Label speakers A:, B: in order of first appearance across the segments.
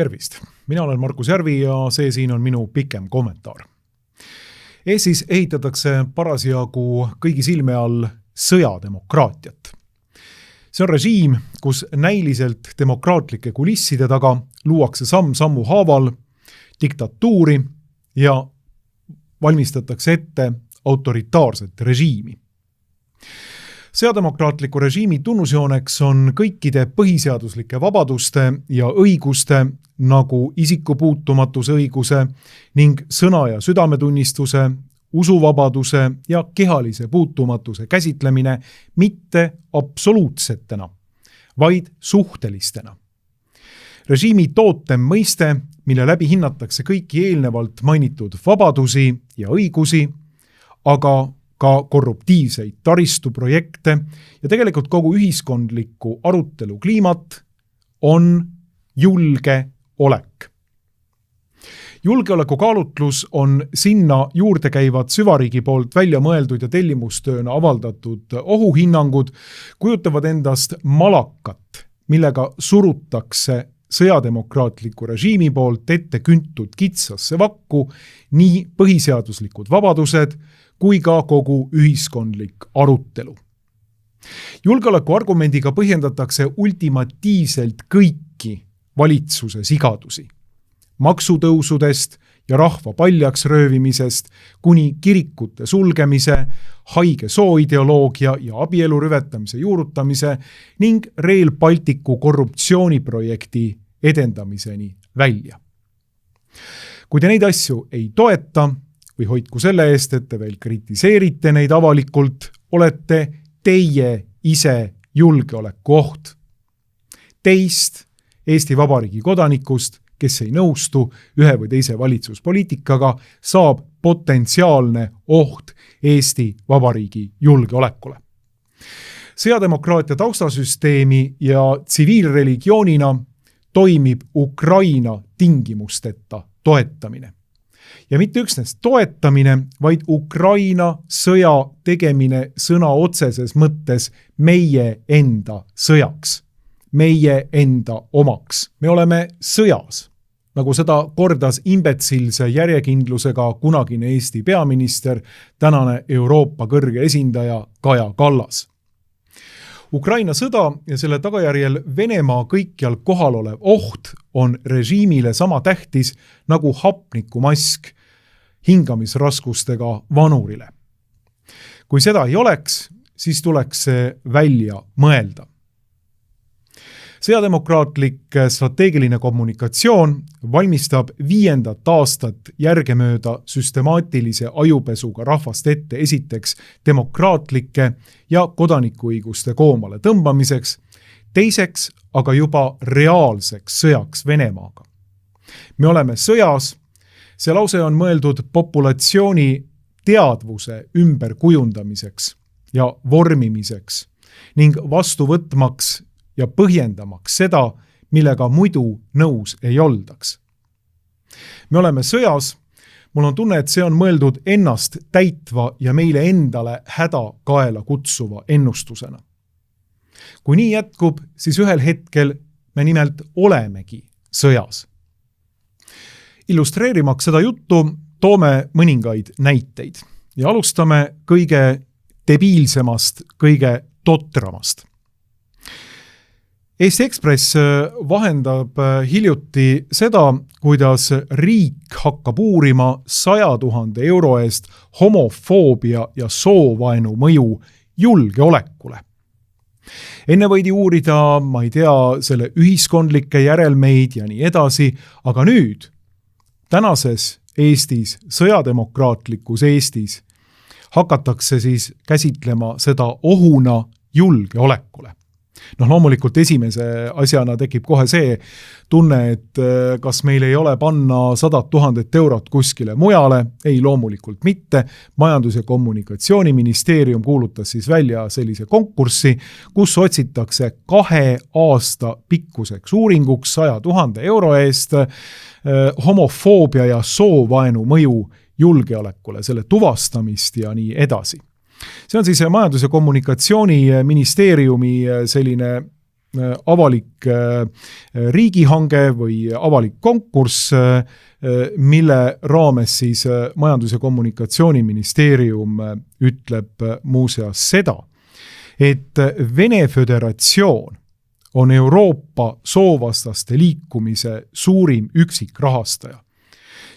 A: Tervist! Mina olen Markus Järvi ja see siin on minu pikem kommentaar. Eestis ehitatakse parasjagu kõigi silme all sõjademokraatiat. See on režiim, kus näiliselt demokraatlike kulisside taga luuakse samm-sammu haaval diktatuuri ja valmistatakse ette autoritaarset režiimi. Sõjademokraatliku režiimi tunnusjooneks on kõikide põhiseaduslike vabaduste ja õiguste nagu isikupuutumatuse õiguse ning sõna- ja südametunnistuse, usuvabaduse ja kehalise puutumatuse käsitlemine mitte absoluutsetena, vaid suhtelistena. Režiimi tootem mõiste, mille läbi hinnatakse kõiki eelnevalt mainitud vabadusi ja õigusi, aga ka korruptiivseid taristuprojekte ja tegelikult kogu ühiskondliku arutelu kliimat on julgeolek. Julgeoleku kaalutlus on sinna juurde käivad süvariigi poolt välja mõeldud ja tellimustööna avaldatud ohuhinnangud kujutavad endast malakat, millega surutakse sõjademokraatliku režiimi poolt ette küntud kitsasse vakku nii põhiseaduslikud vabadused kui ka kogu ühiskondlik arutelu. Julgeoleku argumendiga põhjendatakse ultimatiivselt kõiki valitsuse sigadusi. Maksutõusudest ja rahva paljaks röövimisest kuni kirikute sulgemise, haige sooideoloogia ja abielu rüvetamise juurutamise ning Rail Balticu korruptsiooniprojekti edendamiseni välja. Kui te neid asju ei toeta või hoidku selle eest, et te veel kritiseerite neid avalikult, olete teie ise julgeoleku oht. Teist Eesti Vabariigi kodanikust, kes ei nõustu ühe või teise valitsuspoliitikaga, saab potentsiaalne oht Eesti Vabariigi julgeolekule. Sõjademokraatia taustasüsteemi ja tsiviilreligioonina toimib Ukraina tingimusteta toetamine. Ja mitte üksnes toetamine, vaid Ukraina sõja tegemine sõna otseses mõttes meie enda sõjaks, meie enda omaks. Me oleme sõjas, nagu seda kordas imbetsilse järjekindlusega kunagine Eesti peaminister, tänane Euroopa kõrge esindaja Kaja Kallas. Ukraina sõda ja selle tagajärjel Venemaa kõikjal kohal olev oht on režiimile sama tähtis nagu hapnikumask hingamisraskustega vanurile. Kui seda ei oleks, siis tuleks see välja mõelda. Sõjademokraatlik strateegiline kommunikatsioon valmistab 5. aastat järgemööda süstemaatilise ajupesuga rahvast ette esiteks demokraatlike ja kodanikuõiguste koomale tõmbamiseks, teiseks aga juba reaalseks sõjaks Venemaaga. Me oleme sõjas, see lause on mõeldud populatsiooni teadvuse ümberkujundamiseks ja vormimiseks ning vastu võtmaks ja põhjendamaks seda, millega muidu nõus ei oldaks. Me oleme sõjas, mul on tunne, et see on mõeldud ennast täitva ja meile endale häda kaela kutsuva ennustusena. Kui nii jätkub, siis ühel hetkel me nimelt olemegi sõjas. Illustreerimaks seda juttu, toome mõningaid näiteid ja alustame kõige debiilsemast, kõige totramast. Eesti Ekspress vahendab hiljuti seda, kuidas riik hakkab uurima 100 000 euro eest homofoobia ja soovaenu mõju julgeolekule. Enne võidi uurida, ma ei tea, selle ühiskondlikke järelmeid ja nii edasi, aga nüüd, tänases Eestis, sõjademokraatlikus Eestis, hakatakse siis käsitlema seda ohuna julgeolekule. Loomulikult esimese asjana tekib kohe see tunne, et kas meil ei ole panna 100 000 eurot kuskile mujale, ei loomulikult mitte. Majandus- ja kommunikatsiooniministeerium kuulutas siis välja sellise konkurssi, kus otsitakse 2 aasta pikkuseks uuringuks 100 000 euro eest homofoobia ja soovaenu mõju julgeolekule, selle tuvastamist ja nii edasi. See on siis Majandus- ja Kommunikatsiooniministeeriumi selline avalik riigihange või avalik konkurss, mille raames siis Majandus- ja Kommunikatsiooniministeerium ütleb muuseas seda, et Vene Föderatsioon on Euroopa soovastaste liikumise suurim üksikrahastaja.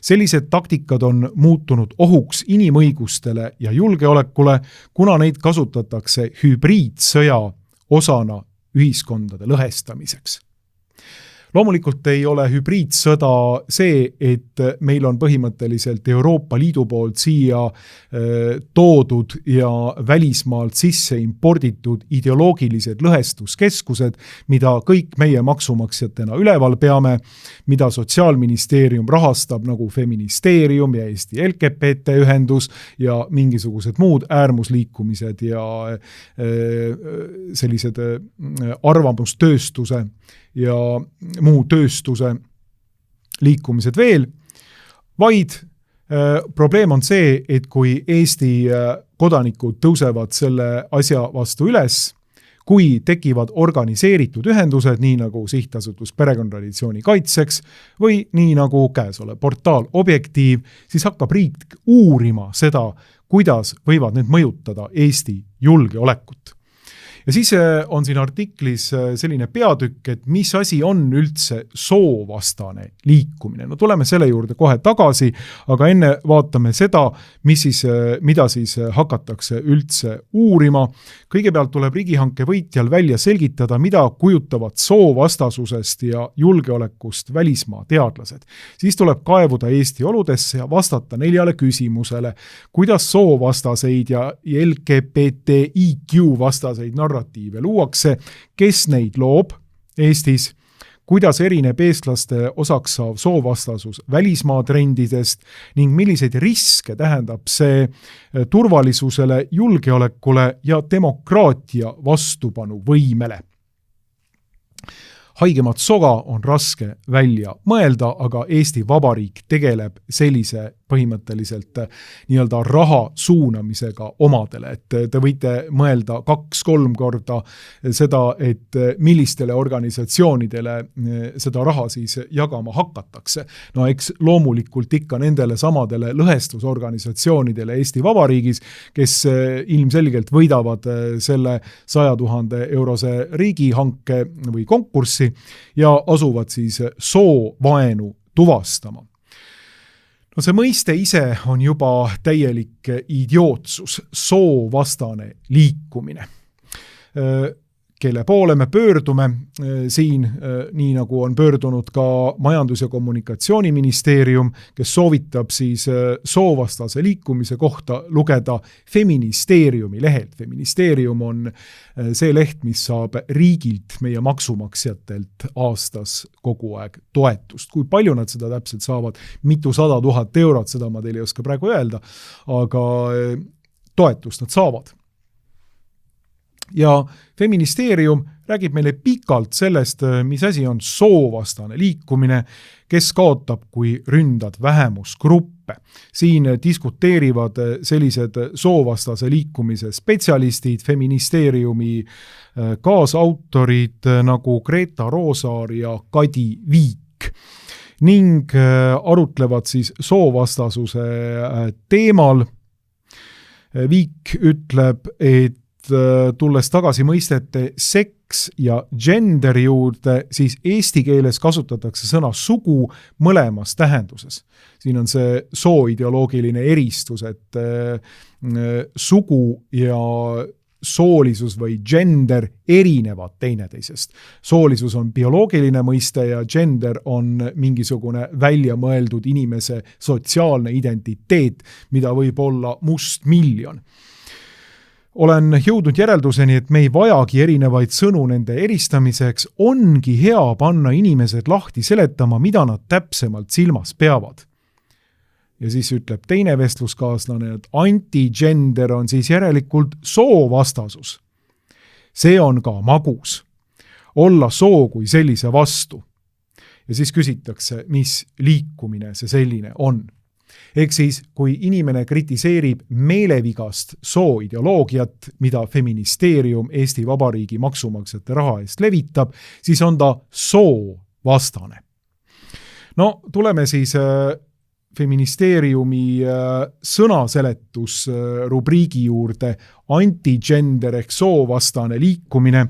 A: Sellised taktikad on muutunud ohuks inimõigustele ja julgeolekule, kuna neid kasutatakse hübriidsõja osana ühiskondade lõhestamiseks. Loomulikult ei ole hübriidsõda see, et meil on põhimõtteliselt Euroopa Liidu poolt siia toodud ja välismaalt sisse imporditud ideoloogilised lõhestuskeskused, mida kõik meie maksumaksjatena üleval peame, mida Sotsiaalministeerium rahastab nagu Feministeerium ja Eesti LGBT ühendus ja mingisugused muud äärmusliikumised ja sellised arvamustööstuse ja muu tööstuse liikumised veel, vaid probleem on see, et kui Eesti kodanikud tõusevad selle asja vastu üles, kui tekivad organiseeritud ühendused, nii nagu Sihtasutus Perekonnatraditsiooni kaitseks või nii nagu käesolev portaal Objektiiv, siis hakkab riik uurima seda, kuidas võivad need mõjutada Eesti julgeolekut. Ja siis on siin artiklis selline peatükk, et mis asi on üldse soovastane liikumine. No tuleme selle juurde kohe tagasi, aga enne vaatame seda, mida siis hakatakse üldse uurima. Kõigepealt tuleb riigihanke võitjal välja selgitada, mida kujutavad soovastasusest ja julgeolekust välismaa teadlased. Siis tuleb kaevuda Eesti oludesse ja vastata 4 küsimusele, kuidas soovastaseid ja LGBTIQ vastaseid narratiive luuakse, kes neid loob Eestis, kuidas erineb eestlaste osaks saav soovastasus välismaa trendidest ning milliseid riske tähendab see turvalisusele, julgeolekule ja demokraatia vastupanu võimele. Haigemat soga on raske välja mõelda, aga Eesti Vabariik tegeleb sellise põhimõtteliselt nii-öelda raha suunamisega omadele. Et te võite mõelda 2-3 korda seda, et millistele organisatsioonidele seda raha siis jagama hakatakse. No eks loomulikult ikka nendele samadele lõhestusorganisatsioonidele Eesti Vabariigis, kes ilmselgelt võidavad selle 100 000 eurose riigihanke või konkurssi ja asuvad siis soovaenu tuvastama. No see mõiste ise on juba täielik idiootsus, soovastane liikumine. Kelle poole me pöördume siin, nii nagu on pöördunud ka Majandus- ja Kommunikatsiooniministeerium, kes soovitab siis soovastase liikumise kohta lugeda Feministeeriumi lehelt. Feministeerium on see leht, mis saab riigilt, meie maksumaksjatelt aastas kogu aeg toetust. Kui palju nad seda täpselt saavad, mitu 100 000 eurot, seda ma teile ei oska praegu öelda, aga toetust nad saavad. Ja Feministeerium räägib meile pikalt sellest, mis asi on soovastane liikumine, kes kaotab, kui ründad vähemusgruppe. Siin diskuteerivad sellised soovastase liikumise spetsialistid, Feministeeriumi kaasautorid nagu Greta Roosaar ja Kadi Viik ning arutlevad siis soovastasuse teemal. Viik ütleb, et tulles tagasi mõistete seks ja gender juurde, siis eesti keeles kasutatakse sõna sugu mõlemas tähenduses. Siin on see sooideoloogiline eristus, et sugu ja soolisus või gender erinevad teineteisest. Soolisus on bioloogiline mõiste ja gender on mingisugune välja mõeldud inimese sotsiaalne identiteet, mida võib olla must miljon. Olen jõudnud järelduseni, et me ei vajagi erinevaid sõnu nende eristamiseks, ongi hea panna inimesed lahti seletama, mida nad täpsemalt silmas peavad. Ja siis ütleb teine vestluskaaslane, et antigender on siis järelikult soovastasus. See on ka magus. Olla soo kui sellise vastu. Ja siis küsitakse, mis liikumine see selline on. Ehk siis, kui inimene kritiseerib meelevigast sooideoloogiat, mida feministeerium Eesti Vabariigi maksumaksjate raha eest levitab, siis on ta soovastane. No tuleme siis feministeeriumi sõnaseletusrubriigi juurde antigender ehk soovastane liikumine.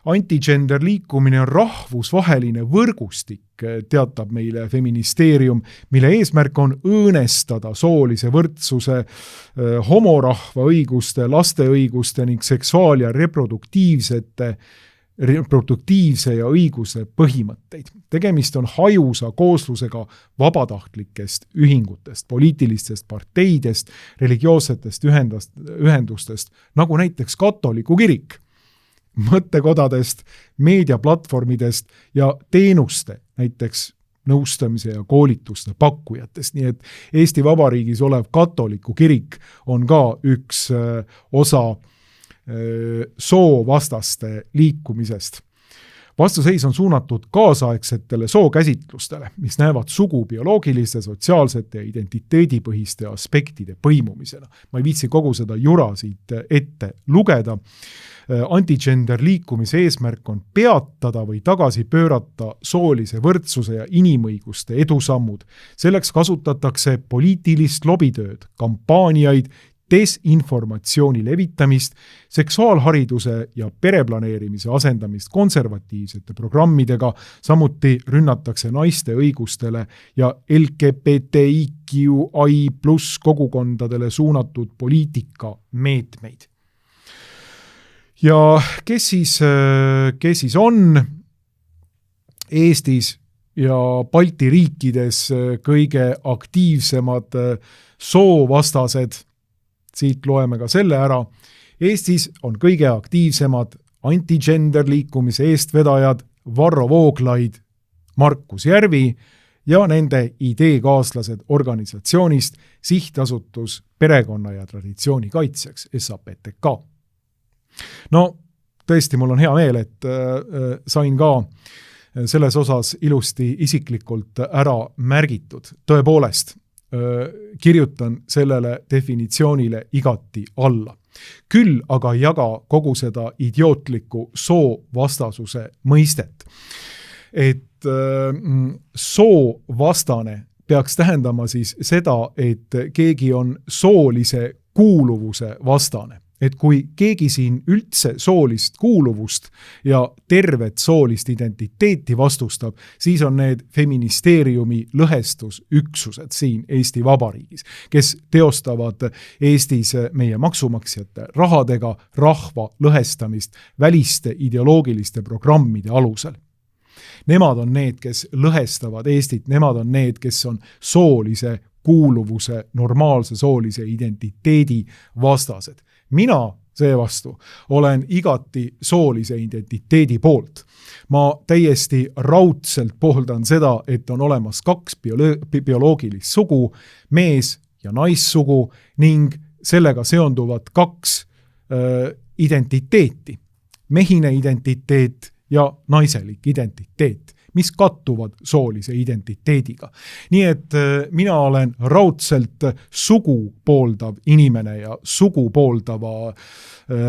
A: Antigender liikumine on rahvusvaheline võrgustik, teatab meile feministeerium, mille eesmärk on õõnestada soolise võrdsuse, homorahva õiguste, laste õiguste ning seksuaal- ja reproduktiivse ja õiguse põhimõtteid. Tegemist on hajusa kooslusega vabatahtlikest ühingutest, poliitilistest parteidest, religioossetest ühendustest, nagu näiteks katoliku kirik, mõttekodadest, meediaplatvormidest ja teenuste, näiteks nõustamise ja koolituste pakkujatest. Nii et Eesti Vabariigis olev katoliku kirik on ka üks osa soovastaste liikumisest. Vastuseis on suunatud kaasaegsetele sookäsitlustele, mis näevad sugu bioloogiliste, sotsiaalsete ja identiteedipõhiste aspektide põimumisena. Ma ei viitsi kogu seda jura siit ette lugeda. Antigender liikumise eesmärk on peatada või tagasi pöörata soolise võrdsuse ja inimõiguste edusammud. Selleks kasutatakse poliitilist lobitööd, kampaaniaid, desinformatsiooni levitamist, seksuaalhariduse ja pereplaneerimise asendamist konservatiivsete programmidega, samuti rünnatakse naiste õigustele ja LGBTIQI+ kogukondadele suunatud poliitika meetmeid. Ja kes siis on Eestis ja Balti riikides kõige aktiivsemad soovastased? Siit loeme ka selle ära. Eestis on kõige aktiivsemad antigender liikumise eestvedajad Varro Vooglaid, Markus Järvi ja nende ideekaaslased organisatsioonist Sihtasutus Perekonna ja Traditsiooni Kaitseks, SAPTK. No tõesti, mul on hea meel, et sain ka selles osas ilusti isiklikult ära märgitud. Tõepoolest, kirjutan sellele definitsioonile igati alla. Küll aga ei jaga kogu seda idiootlikku soovastasuse mõistet. Et soovastane peaks tähendama siis seda, et keegi on soolise kuuluvuse vastane. Et kui keegi siin üldse soolist kuuluvust ja tervet soolist identiteeti vastustab, siis on need feministeeriumi lõhestusüksused siin Eesti Vabariigis, kes teostavad Eestis meie maksumaksjate rahadega rahva lõhestamist väliste ideoloogiliste programmide alusel. Nemad on need, kes lõhestavad Eestit, nemad on need, kes on soolise kuuluvuse, normaalse soolise identiteedi vastased. Mina seevastu olen igati soolise identiteedi poolt. Ma täiesti raudselt pooldan seda, et on olemas kaks bioloogilist sugu, mees- ja naissugu ning sellega seonduvad kaks identiteeti, mehine identiteet ja naiselik identiteet, mis kattuvad soolise identiteediga. Nii et mina olen raudselt sugu pooldav inimene ja sugu pooldava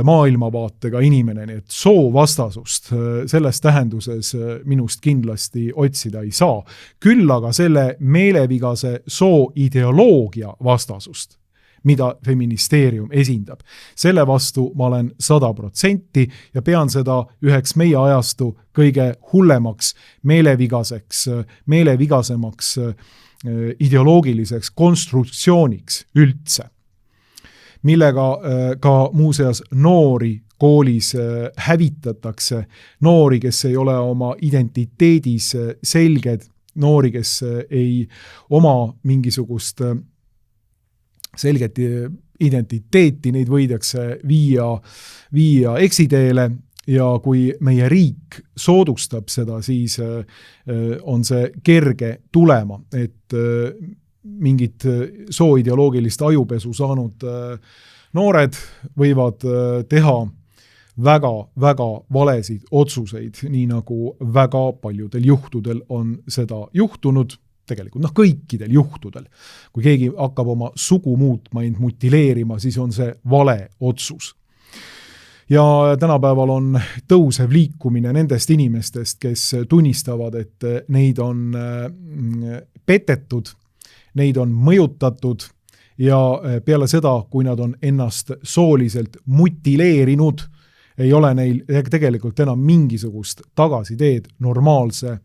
A: maailmavaatega inimene, nii et soovastasust selles tähenduses minust kindlasti otsida ei saa. Küll aga selle meelevigase sooideoloogia vastasust, mida feministeerium esindab. Selle vastu ma olen 100% ja pean seda üheks meie ajastu kõige hullemaks meelevigasemaks ideoloogiliseks konstruktsiooniks üldse, millega ka muuseas noori koolis hävitatakse, noori, kes ei ole oma identiteedis selged, noori, kes ei oma mingisugust selget identiteeti, neid võidakse viia eksiteele ja kui meie riik soodustab seda, siis on see kerge tulema, et mingid sooideoloogilist ajupesu saanud noored võivad teha väga valesid otsuseid, nii nagu väga paljudel juhtudel on seda juhtunud. tegelikult, kõikidel juhtudel. Kui keegi hakkab oma sugu muutma, end mutileerima, siis on see vale otsus. Ja tänapäeval on tõusev liikumine nendest inimestest, kes tunnistavad, et neid on petetud, neid on mõjutatud ja peale seda, kui nad on ennast sooliselt mutileerinud, ei ole neil tegelikult enam mingisugust tagasiteed normaalse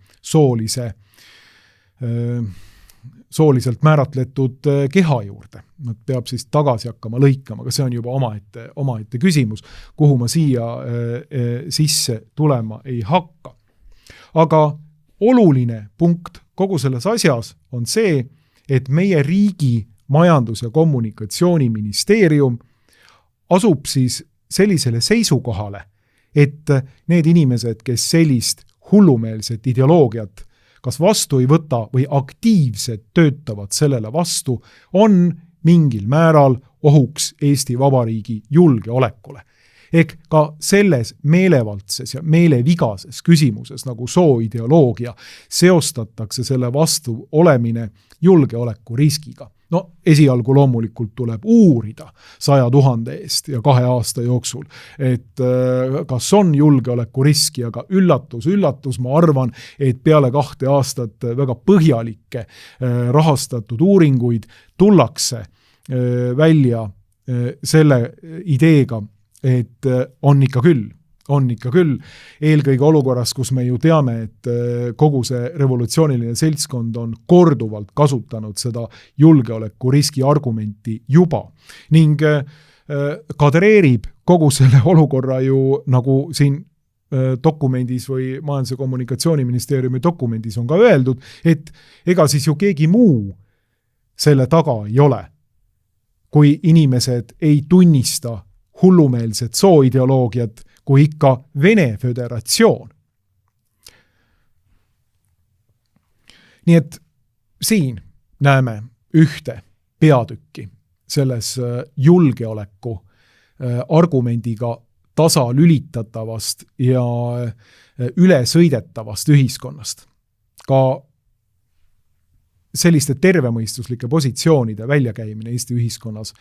A: sooliselt määratletud keha juurde. Nad peab siis tagasi hakkama lõikama, aga see on juba omaette küsimus, kuhu ma siia sisse tulema ei hakka. Aga oluline punkt kogu selles asjas on see, et meie riigi majandus- ja kommunikatsiooniministeerium asub siis sellisele seisukohale, et need inimesed, kes sellist hullumeelset ideoloogiat kas vastu ei võta või aktiivselt töötavad sellele vastu, on mingil määral ohuks Eesti Vabariigi julgeolekule. Ehk ka selles meelevaldses ja meelevigases küsimuses nagu sooideoloogia seostatakse selle vastu olemine julgeolekuriskiga. Esialgu loomulikult tuleb uurida 100 000 eest ja 2 aasta jooksul, et kas on julgeolekuriski, aga üllatus, ma arvan, et peale 2 aastat väga põhjalikke rahastatud uuringuid tullakse välja selle ideega, et on ikka küll. Eelkõige olukorras, kus me ju teame, et kogu see revolutsiooniline seltskond on korduvalt kasutanud seda julgeolekuriski argumenti juba ning kadreerib kogu selle olukorra ju nagu siin dokumendis või Majandus- ja Kommunikatsiooniministeeriumi dokumendis on ka öeldud, et ega siis ju keegi muu selle taga ei ole, kui inimesed ei tunnista hullumeelset sooideoloogiat, kui ikka Vene Föderatsioon. Nii et siin näeme ühte peatükki selles julgeoleku argumendiga tasalülitatavast ja ülesõidetavast ühiskonnast. Ka selliste tervemõistuslike positsioonide väljakäimine Eesti ühiskonnas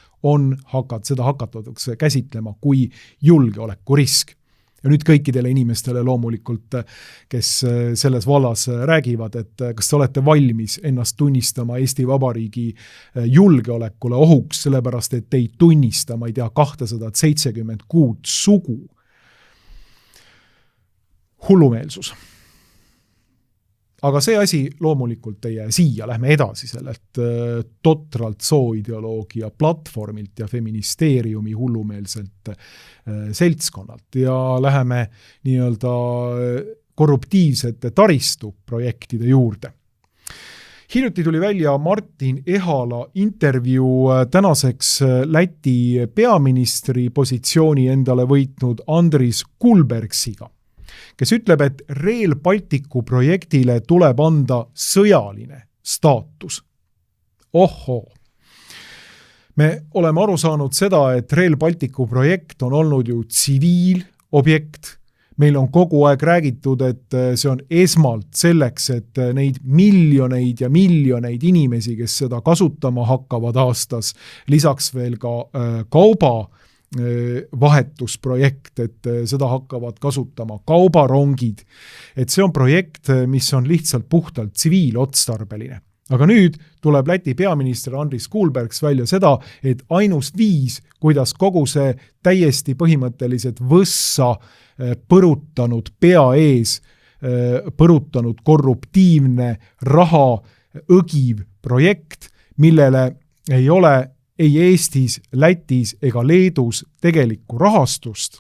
A: seda hakatakse käsitlema kui julgeolekurisk. Ja nüüd kõikidele inimestele loomulikult, kes selles vallas räägivad, et kas te olete valmis ennast tunnistama Eesti Vabariigi julgeolekule ohuks, sellepärast et ei tunnista, ma ei tea, 276 sugu. Hullumeelsus. Aga see asi loomulikult ei jää siia, lähme edasi sellelt totralt sooideoloogia platvormilt ja feministeeriumi hullumeelselt seltskonnalt ja läheme nii-öelda korruptiivsete taristuprojektide juurde. Hiljuti tuli välja Martin Ehala intervjuu tänaseks Läti peaministri positsiooni endale võitnud Andris Kulbergsiga, kes ütleb, et Rail Balticu projektile tuleb anda sõjaline staatus. Ohoo! Me oleme aru saanud seda, et Rail Balticu projekt on olnud ju tsiviilobjekt. Meil on kogu aeg räägitud, et see on esmalt selleks, et neid miljoneid ja miljoneid inimesi, kes seda kasutama hakkavad aastas, lisaks veel ka kauba vahetusprojekt, et seda hakkavad kasutama kaubarongid, et see on projekt, mis on lihtsalt puhtalt tsiviilotstarbeline. Aga nüüd tuleb Läti peaminister Andris Kulbergs välja seda, et ainus viis, kuidas kogu see täiesti põhimõtteliselt võssa põrutanud pea ees, põrutanud korruptiivne raha õgiv projekt, millele ei ole ei Eestis, Lätis ega Leedus tegelikku rahastust.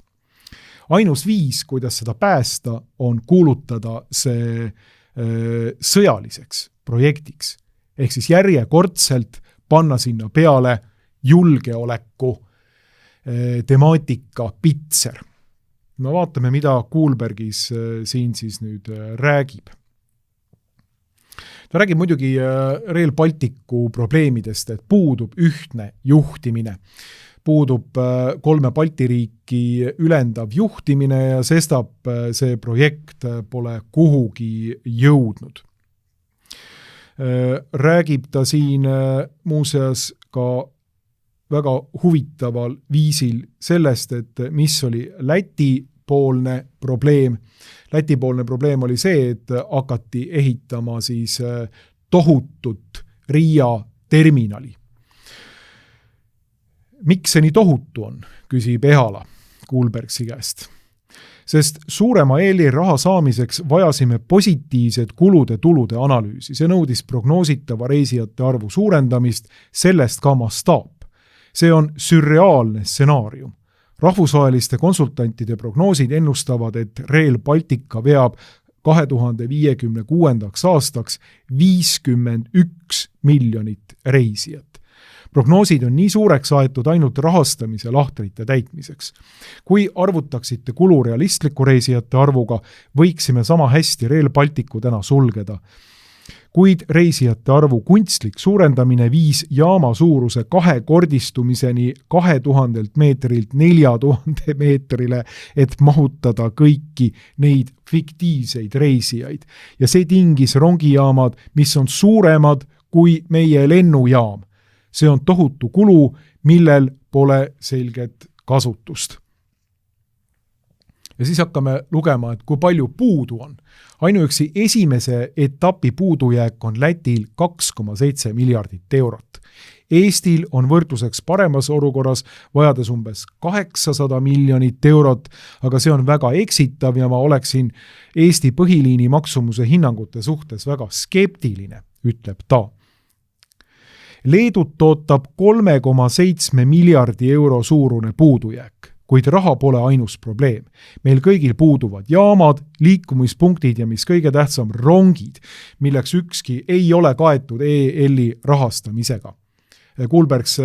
A: Ainus viis, kuidas seda päästa, on kuulutada see sõjaliseks projektiks. Ehk siis järjekordselt panna sinna peale julgeoleku temaatika pitser. No vaatame, mida Kulbergis siin siis nüüd räägib. Ta räägib muidugi Rail Balticu probleemidest, et puudub ühtne juhtimine. Puudub 3 Balti riiki ülendav juhtimine ja sestap see projekt pole kuhugi jõudnud. räägib ta siin muuseas ka väga huvitaval viisil sellest, et mis oli Läti-poolne probleem. Läti-poolne probleem oli see, et hakati ehitama siis tohutut Riia terminali. Miks see nii tohutu on, küsib Ehala Kuulbergsi käest. Sest suurema EL-i raha saamiseks vajasime positiivset kulude-tulude analüüsi. See nõudis prognoositava reisijate arvu suurendamist, sellest ka mastaap. See on sürreaalne stsenaarium. Rahvusvaheliste konsultantide prognoosid ennustavad, et Rail Baltica veab 2056. aastaks 51 miljonit reisijat. Prognoosid on nii suureks aetud ainult rahastamise lahtrite täitmiseks. Kui arvutaksite kulu realistliku reisijate arvuga, võiksime sama hästi Rail Balticu täna sulgeda. Kuid reisijate arvu kunstlik suurendamine viis jaama suuruse kahekordistumiseni 2000 meetrilt 4000 meetrile, et mahutada kõiki neid fiktiivseid reisijaid. Ja see tingis rongijaamad, mis on suuremad kui meie lennujaam. See on tohutu kulu, millel pole selget kasutust. Ja siis hakkame lugema, et kui palju puudu on. Ainuüksi esimese etapi puudujääk on Lätil 2,7 miljardit eurot. Eestil on võrdluseks paremas olukorras vajades umbes 800 miljonit eurot, aga see on väga eksitav ja ma oleksin Eesti põhiliini maksumuse hinnangute suhtes väga skeptiline, ütleb ta. Leedut ootab 3,7 miljardi euro suurune puudujääk, kuid raha pole ainus probleem. Meil kõigil puuduvad jaamad, liikumispunktid ja mis kõige tähtsam rongid, milleks ükski ei ole kaetud EL-i rahastamisega. Kuulbergs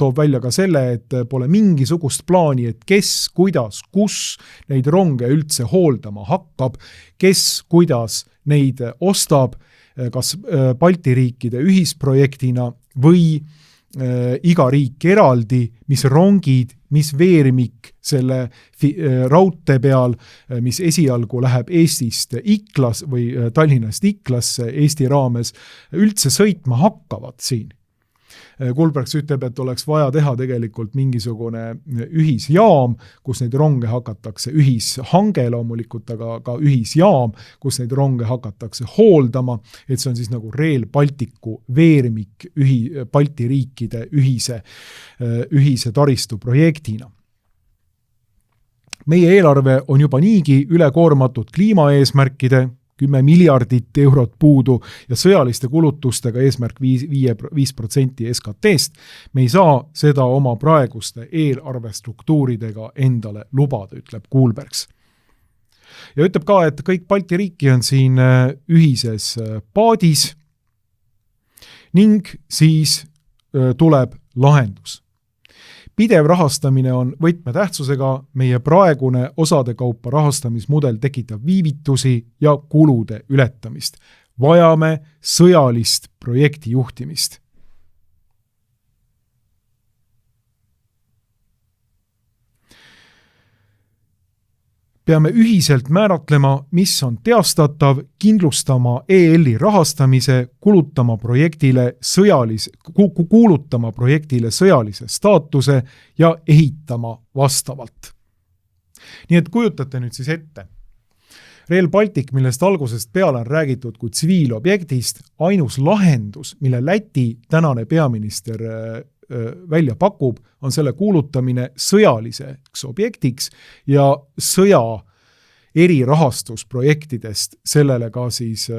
A: toob välja ka selle, et pole mingisugust plaani, et kes, kuidas, kus neid ronge üldse hooldama hakkab, kes, kuidas neid ostab, kas Balti riikide ühisprojektina või iga riik eraldi, mis rongid, mis veermik selle raudtee peal, mis esialgu läheb Eestist Iklas või Tallinnast Iklasse Eesti raames, üldse sõitma hakkavad siin. Kuulbergs ütleb, et oleks vaja teha tegelikult mingisugune ühisjaam, kus neid ronge hakatakse, ühishange loomulikult, aga ka ühisjaam, kus neid ronge hakatakse hooldama, et see on siis nagu Rail Balticu veermik Balti riikide ühise taristu projektina. Meie eelarve on juba niigi ülekoormatud kliimaeesmärkide, 10 miljardit eurot puudu ja sõjaliste kulutustega eesmärk 5% SKT-st. Me ei saa seda oma praeguste eelarvestruktuuridega endale lubada, ütleb Kuulbergs. Ja ütleb ka, et kõik Balti riiki on siin ühises paadis ning siis tuleb lahendus. Pidev rahastamine on võtmetähtsusega, meie praegune osade kaupa rahastamismudel tekitab viivitusi ja kulude ületamist. Vajame sõjalist projekti juhtimist. Peame ühiselt määratlema, mis on teostatav, kindlustama EL-i rahastamise, kuulutama projektile sõjalise staatuse ja ehitama vastavalt. Nii et kujutate nüüd siis ette. Rail Baltic, millest algusest peale on räägitud kui tsiviilobjektist, ainus lahendus, mille Läti tänane peaminister välja pakub, on selle kuulutamine sõjaliseks objektiks ja sõja erirahastusprojektidest, sellele ka siis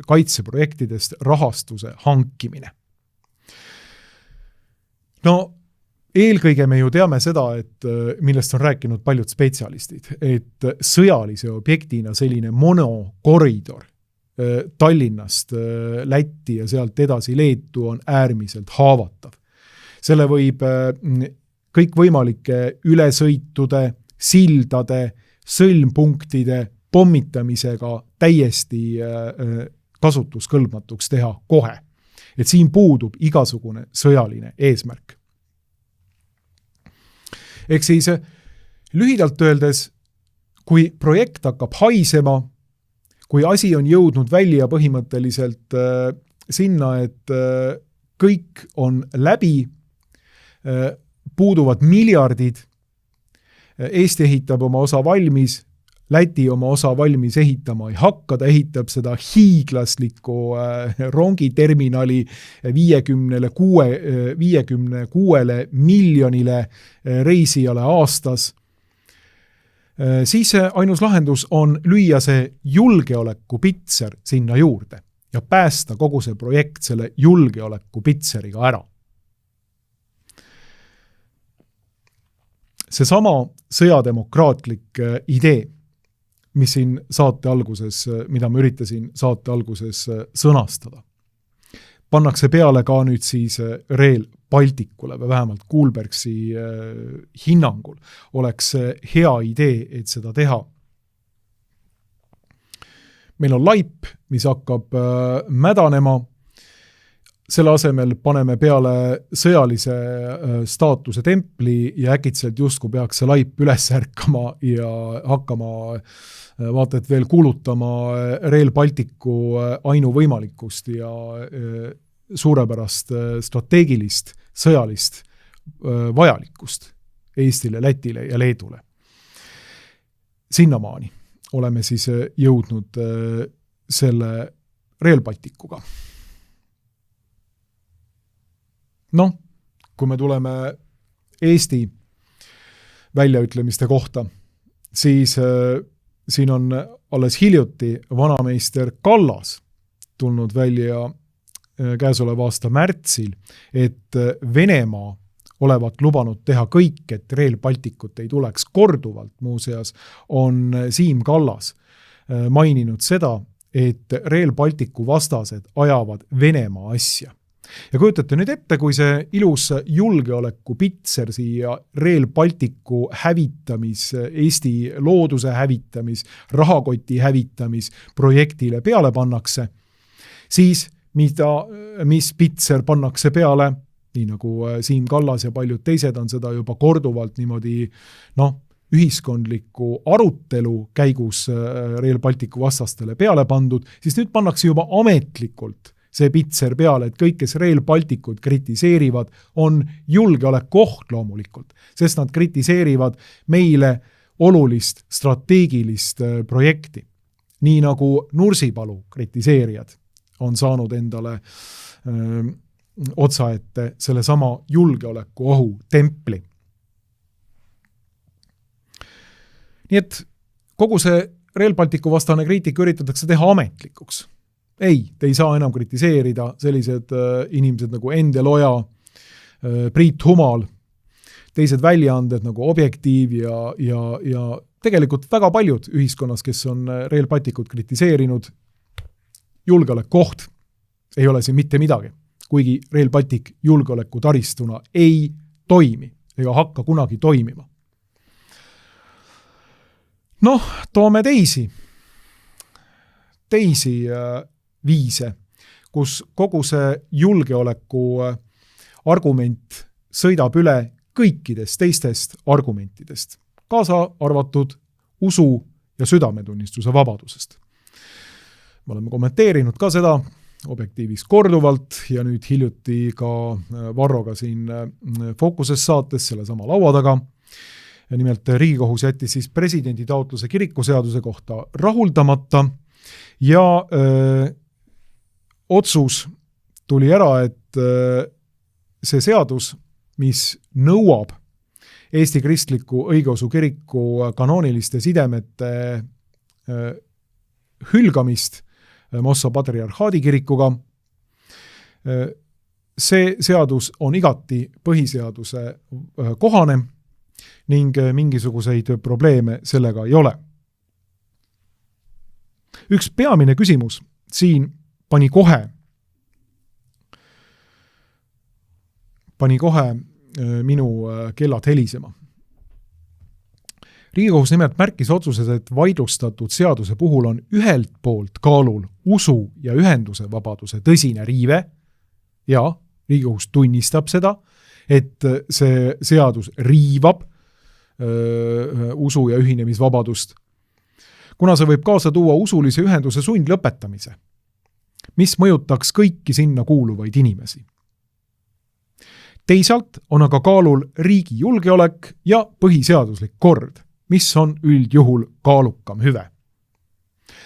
A: kaitseprojektidest rahastuse hankimine. No, eelkõige me ju teame seda, et millest on rääkinud paljud spetsialistid, et sõjalise objektina selline monokoridor Tallinnast Lätti ja sealt edasi Leetu on äärmiselt haavatav. Selle võib kõikvõimalike ülesõitude, sildade, sõlmpunktide pommitamisega täiesti kasutuskõlbmatuks teha kohe. Et siin puudub igasugune sõjaline eesmärk. Ehk siis lühidalt öeldes, kui projekt hakkab haisema, kui asi on jõudnud välja põhimõtteliselt sinna, et kõik on läbi, puuduvad miljardid, Eesti ehitab oma osa valmis, Läti oma osa valmis ehitama ei hakka, ta ehitab seda hiiglaslikku rongiterminali 56 miljonile reisijale aastas. Siis ainus lahendus on lüüa see julgeolekupitser sinna juurde ja päästa kogu see projekt selle julgeolekupitseriga ära. See sama sõjademokraatlik idee, mis siin saate alguses, mida ma üritasin saate alguses sõnastada. Pannakse peale ka nüüd siis Rail Balticule või vähemalt Kuulbergsi hinnangul oleks hea idee, et seda teha. Meil on laip, mis hakkab mädanema. Selle asemel paneme peale sõjalise staatuse templi ja äkitselt justkui peaks see laip üles ärkama ja hakkama vaata, et veel kuulutama Rail Balticu ainuvõimalikkust ja suurepärast strateegilist, sõjalist vajalikkust Eestile, Lätile ja Leedule. Sinnamaani oleme siis jõudnud selle Rail Balticuga. Kui me tuleme Eesti väljaütlemiste kohta, siis siin on alles hiljuti vanameister Kallas tulnud välja käesoleva aasta märtsil, et Venemaa olevat lubanud teha kõik, et Rail Balticut ei tuleks korduvalt. Muuseas on Siim Kallas maininud seda, et Rail Balticu vastased ajavad Venemaa asja. Ja kujutate nüüd ette, kui see ilus julgeolekupitser siia Rail Balticu hävitamis, Eesti looduse hävitamis, rahakoti hävitamis projektile peale pannakse, siis mis pitser pannakse peale, nii nagu Siim Kallas ja paljud teised on seda juba korduvalt niimoodi ühiskondliku arutelu käigus Rail Balticu vastastele peale pandud, siis nüüd pannakse juba ametlikult see pitser peale, et kõik, kes Rail Balticut kritiseerivad, on julgeolekuoht loomulikult, sest nad kritiseerivad meile olulist strateegilist projekti. Nii nagu Nursipalu kritiseerijad on saanud endale otsa ette selle sama julgeolekuohu templi. Nii et kogu see Rail Balticu vastane kriitika üritatakse teha ametlikuks. Ei, te ei saa enam kritiseerida sellised inimesed nagu Endeloja, Priit Humal, teised väljaanded nagu Objektiiv ja tegelikult väga paljud ühiskonnas, kes on Rail Balticut kritiseerinud, julgeolekuoht ei ole siin mitte midagi, kuigi Rail Baltic julgeoleku taristuna ei toimi ega hakka kunagi toimima. Toome teisi viise, kus kogu see julgeoleku argument sõidab üle kõikidest teistest argumentidest, kaasa arvatud usu ja südametunnistuse vabadusest. Me oleme kommenteerinud ka seda Objektiivis korduvalt ja nüüd hiljuti ka Varroga siin Fookuses saates selle sama laua taga. Ja nimelt Riigikohus jättis siis presidendi taotluse kirikuseaduse kohta rahuldamata ja otsus tuli ära, et see seadus, mis nõuab Eesti Kristliku Õigeusu Kiriku kanooniliste sidemete hülgamist Moskva patriarhaadi kirikuga, see seadus on igati põhiseaduse kohane ning mingisuguseid probleeme sellega ei ole. Üks peamine küsimus siin pani kohe minu kellad helisema. Riigikohus nimelt märkis otsuses, et vaidlustatud seaduse puhul on ühelt poolt kaalul usu ja ühenduse vabaduse tõsine riive ja Riigikohus tunnistab seda, et see seadus riivab usu ja ühinemisvabadust. kuna see võib kaasa tuua usulise ühenduse sundlõpetamise, mis mõjutaks kõiki sinna kuuluvaid inimesi. Teisalt on aga kaalul riigi julgeolek ja põhiseaduslik kord, mis on üldjuhul kaalukam hüve.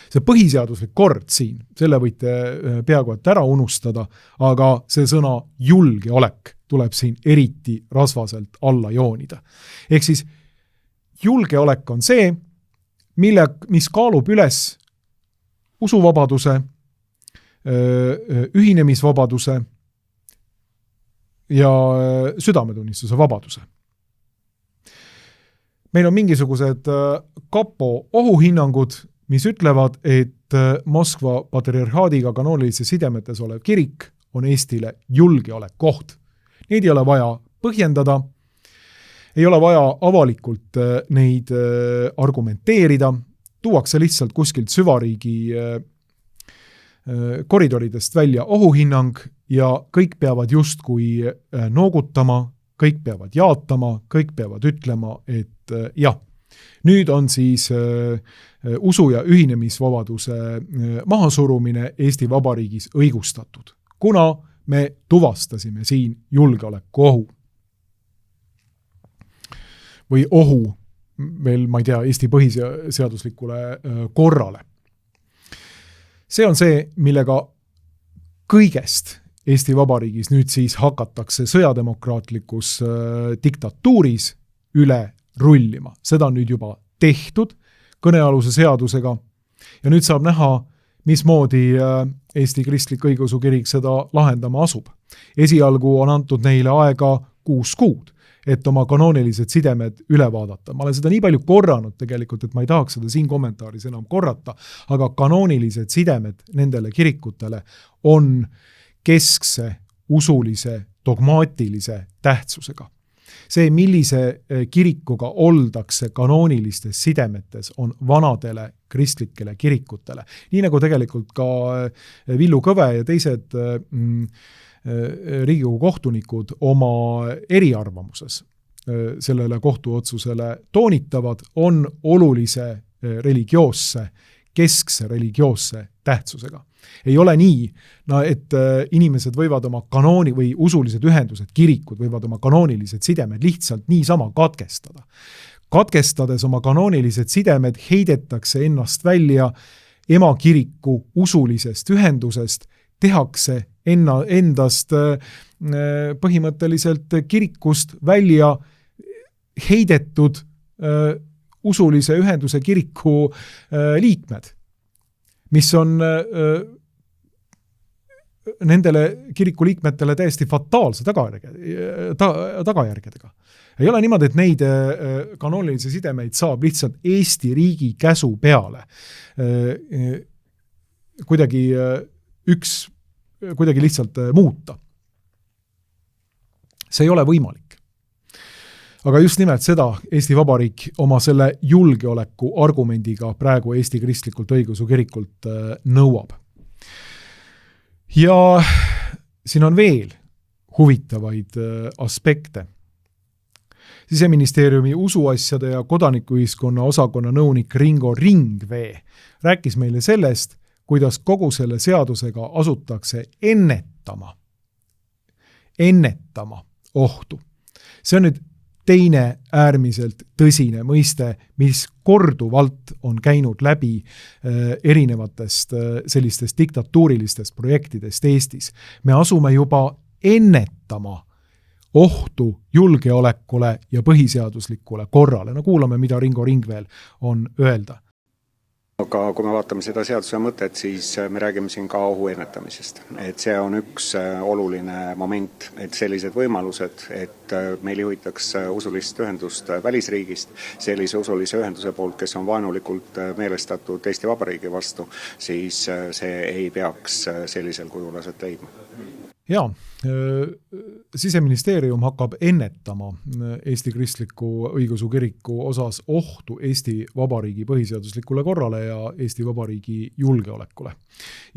A: See põhiseaduslik kord siin, selle võite peaaegu et ära unustada, aga see sõna julgeolek tuleb siin eriti rasvaselt alla joonida. Ehk siis julgeolek on see, mis kaalub üles usuvabaduse, ühinemisvabaduse ja südametunnistuse vabaduse. Meil on mingisugused kapo ohuhinnangud, mis ütlevad, et Moskva patriarhaadiga kanoonilise sidemetes olev kirik on Eestile julgeolekuoht. Neid ei ole vaja põhjendada, ei ole vaja avalikult neid argumenteerida, tuuakse lihtsalt kuskilt süvariigi koridoridest välja ohuhinnang ja kõik peavad justkui noogutama, kõik peavad jaatama, kõik peavad ütlema, et jah, nüüd on siis usu- ja ühinemisvabaduse mahasurumine Eesti Vabariigis õigustatud, kuna me tuvastasime siin julgeolekuohu. Või ohu veel, ma ei tea, Eesti põhiseaduslikule korrale. See on see, millega kõigest Eesti Vabariigis nüüd siis hakatakse sõjademokraatlikus diktatuuris üle rullima. Seda on nüüd juba tehtud kõnealuse seadusega ja nüüd saab näha, mismoodi Eesti Kristlik Õigeusu Kirik seda lahendama asub. Esialgu on antud neile aega 6 kuud, et oma kanoonilised sidemed üle vaadata. Ma olen seda nii palju korranud tegelikult, et ma ei tahaks seda siin kommentaaris enam korrata, aga kanoonilised sidemed nendele kirikutele on keskse, usulise, dogmaatilise tähtsusega. See, millise kirikuga oldakse kanoonilistes sidemetes, on vanadele kristlikele kirikutele. Nii nagu tegelikult ka Villu Kõve ja teised Riigikogu kohtunikud oma eriarvamuses sellele kohtuotsusele toonitavad, on olulise religioosse, keskse religioosse tähtsusega. Ei ole nii, et inimesed võivad oma kanooni või usulised ühendused, kirikud võivad oma kanoonilised sidemed lihtsalt niisama katkestada. Katkestades oma kanoonilised sidemed heidetakse ennast välja emakiriku usulisest ühendusest, tehakse endast põhimõtteliselt kirikust välja heidetud usulise ühenduse kiriku liikmed, mis on nendele kiriku liikmetele täiesti fataalse tagajärgedega. Ei ole niimoodi, et neid kanoonilisi sidemeid saab lihtsalt Eesti riigi käsu peale kuidagi lihtsalt muuta. See ei ole võimalik. Aga just nimelt seda Eesti Vabariik oma selle julgeoleku argumendiga praegu Eesti Kristlikult Õigeusu Kirikult nõuab. Ja siin on veel huvitavaid aspekte. Siseministeeriumi usuasjade ja kodanikuühiskonna osakonna nõunik Ringo Ringvee rääkis meile sellest, kuidas kogu selle seadusega asutakse ennetama ohtu. See on nüüd teine äärmiselt tõsine mõiste, mis korduvalt on käinud läbi erinevatest sellistest diktatuurilistest projektidest Eestis. Me asume juba ennetama ohtu julgeolekule ja põhiseaduslikule korrale. No kuulame, mida Ringo Ringveel on öelda.
B: Aga kui me vaatame seda seaduse mõtet, siis me räägime siin ka ohu ennetamisest. Et see on üks oluline moment, et sellised võimalused, et meil juhitaks usulist ühendust välisriigist, sellise usulise ühenduse poolt, kes on vaenulikult meelestatud Eesti Vabariigi vastu, siis see ei peaks sellisel kujul aset leidma.
A: Jaa, Siseministeerium hakkab ennetama Eesti Kristliku Õigeusu Kiriku osas ohtu Eesti Vabariigi põhiseaduslikule korrale ja Eesti Vabariigi julgeolekule.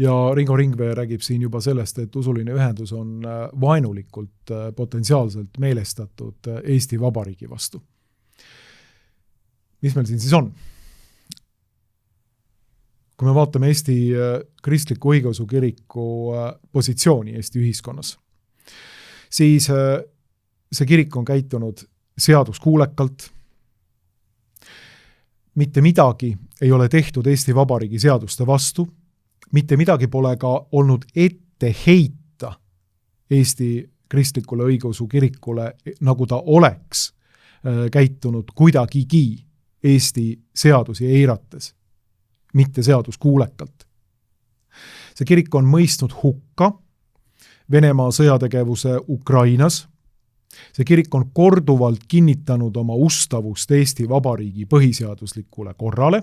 A: Ja Ringo Ringvee räägib siin juba sellest, et usuline ühendus on vaenulikult potentsiaalselt meelestatud Eesti Vabariigi vastu. Mis meil siin siis on? kui me vaatame Eesti kristliku õigeusu kiriku positsiooni Eesti ühiskonnas, siis see kirik on käitunud seaduskuulekalt, mitte midagi ei ole tehtud Eesti Vabariigi seaduste vastu, mitte midagi pole ka olnud ette heita Eesti kristlikule õigeusu kirikule, nagu ta oleks käitunud kuidagigi Eesti seadusi eirates, mitte seaduskuulekalt. See kirik on mõistnud hukka Venemaa sõjategevuse Ukrainas. See kirik on korduvalt kinnitanud oma ustavust Eesti Vabariigi põhiseaduslikule korrale,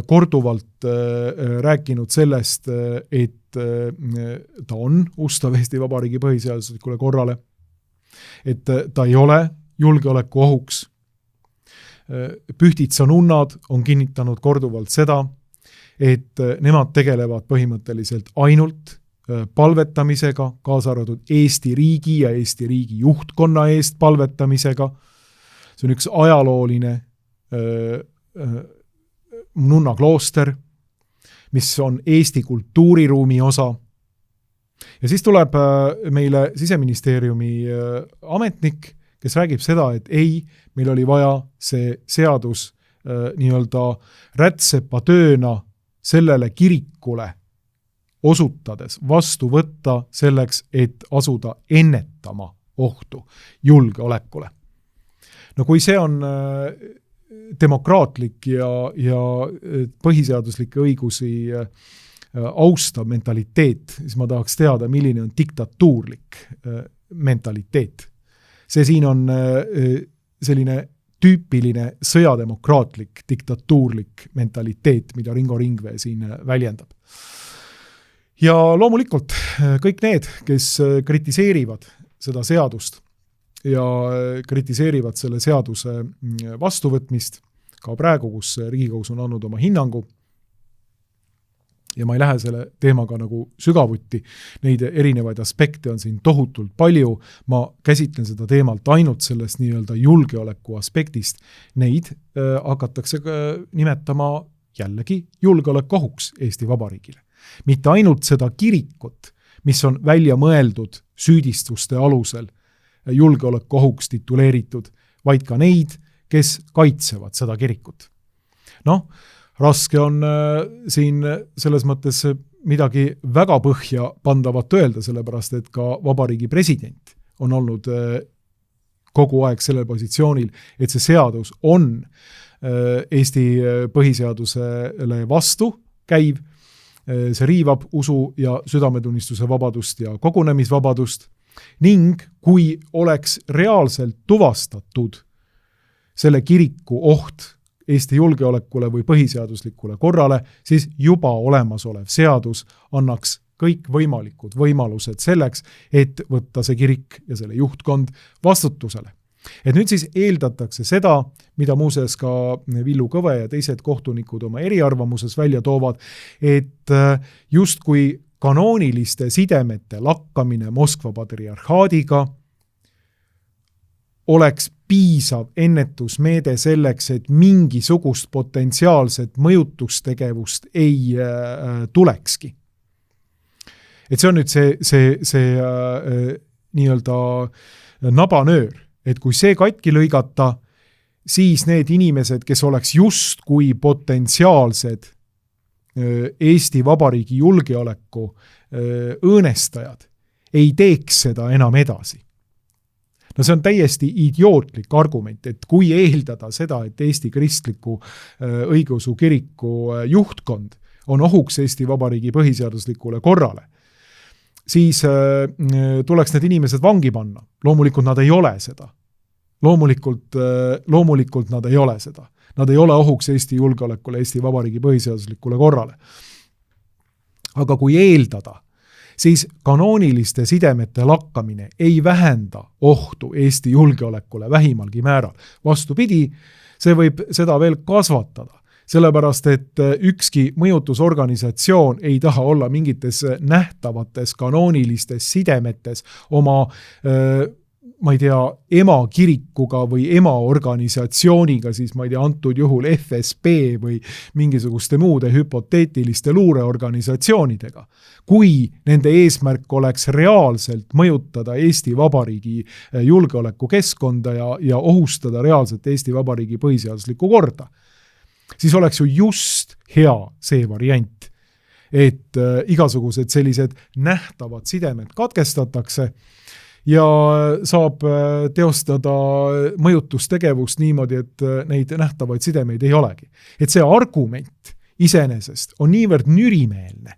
A: korduvalt rääkinud sellest, et ta on ustav Eesti Vabariigi põhiseaduslikule korrale, et ta ei ole julgeoleku ohuks. Pühtitsa nunnad on kinnitanud korduvalt seda, et nemad tegelevad põhimõtteliselt ainult palvetamisega, kaasa arvatud Eesti riigi ja Eesti riigi juhtkonna eest palvetamisega. See on üks ajalooline nunna klooster, mis on Eesti kultuuriruumi osa. Ja siis tuleb meile Siseministeeriumi ametnik, kes räägib seda, et ei, meil oli vaja see seadus nii-öelda rätsepa tööna sellele kirikule osutades vastu võtta selleks, et asuda ennetama ohtu julgeolekule. No kui see on demokraatlik ja põhiseaduslikke õigusi austav mentaliteet, siis ma tahaks teada, milline on diktatuurlik mentaliteet. See siin on selline tüüpiline sõjademokraatlik, diktatuurlik mentaliteet, mida Ringo Ringvee siin väljendab. Ja loomulikult kõik need, kes kritiseerivad seda seadust ja kritiseerivad selle seaduse vastuvõtmist, ka praegu, kus Riigikogus on andnud oma hinnangu, ja ma ei lähe selle teemaga nagu sügavuti, neid erinevaid aspekte on siin tohutult palju, ma käsitlen seda teemalt ainult sellest nii-öelda julgeoleku aspektist, neid hakatakse nimetama jällegi julgeolekuohuks Eesti Vabariigile. Mitte ainult seda kirikut, mis on välja mõeldud süüdistuste alusel julgeolekuohuks tituleeritud, vaid ka neid, kes kaitsevad seda kirikut. Raske on siin selles mõttes midagi väga põhja pandavat öelda, sellepärast et ka Vabariigi president on olnud kogu aeg sellel positsioonil, et see seadus on Eesti põhiseadusele vastu käiv, see riivab usu ja südametunnistuse vabadust ja kogunemisvabadust ning kui oleks reaalselt tuvastatud selle kiriku oht Eesti julgeolekule või põhiseaduslikule korrale, siis juba olemasolev seadus annaks kõik võimalikud võimalused selleks, et võtta see kirik ja selle juhtkond vastutusele. Et nüüd siis eeldatakse seda, mida muuseas ka Villu Kõve ja teised kohtunikud oma eriarvamuses välja toovad, et just kui kanooniliste sidemete lakkamine Moskva patriarhaadiga oleks piisav ennetusmeede selleks, et mingisugust potentsiaalset mõjutustegevust ei tulekski. Et see on nüüd see nii-öelda nabanöör, et kui see katki lõigata, siis need inimesed, kes oleks just kui potentsiaalsed Eesti Vabariigi julgeoleku õõnestajad, ei teeks seda enam edasi. No see on täiesti idiootlik argument, et kui eeldada seda, et Eesti kristliku õigeusu kiriku juhtkond on ohuks Eesti Vabariigi põhiseaduslikule korrale, siis tuleks need inimesed vangi panna. Loomulikult nad ei ole seda. Loomulikult nad ei ole seda. Nad ei ole ohuks Eesti julgeolekule, Eesti Vabariigi põhiseaduslikule korrale. Aga kui eeldada, siis kanooniliste sidemete lakkamine ei vähenda ohtu Eesti julgeolekule vähimalgi määral. Vastupidi, see võib seda veel kasvatada, sellepärast et ükski mõjutusorganisatsioon ei taha olla mingites nähtavates kanoonilistes sidemetes oma ma ei tea, emakirikuga või emaorganisatsiooniga, siis ma ei tea, antud juhul FSB või mingisuguste muude hüpoteetiliste luureorganisatsioonidega. Kui nende eesmärk oleks reaalselt mõjutada Eesti Vabariigi julgeolekukeskkonda ja ohustada reaalselt Eesti Vabariigi põhiseaduslikku korda, siis oleks ju just hea see variant, et igasugused sellised nähtavad sidemed katkestatakse ja saab teostada mõjutustegevust niimoodi, et neid nähtavaid sidemeid ei olegi. Et see argument iseenesest on niivõrd nürimeelne,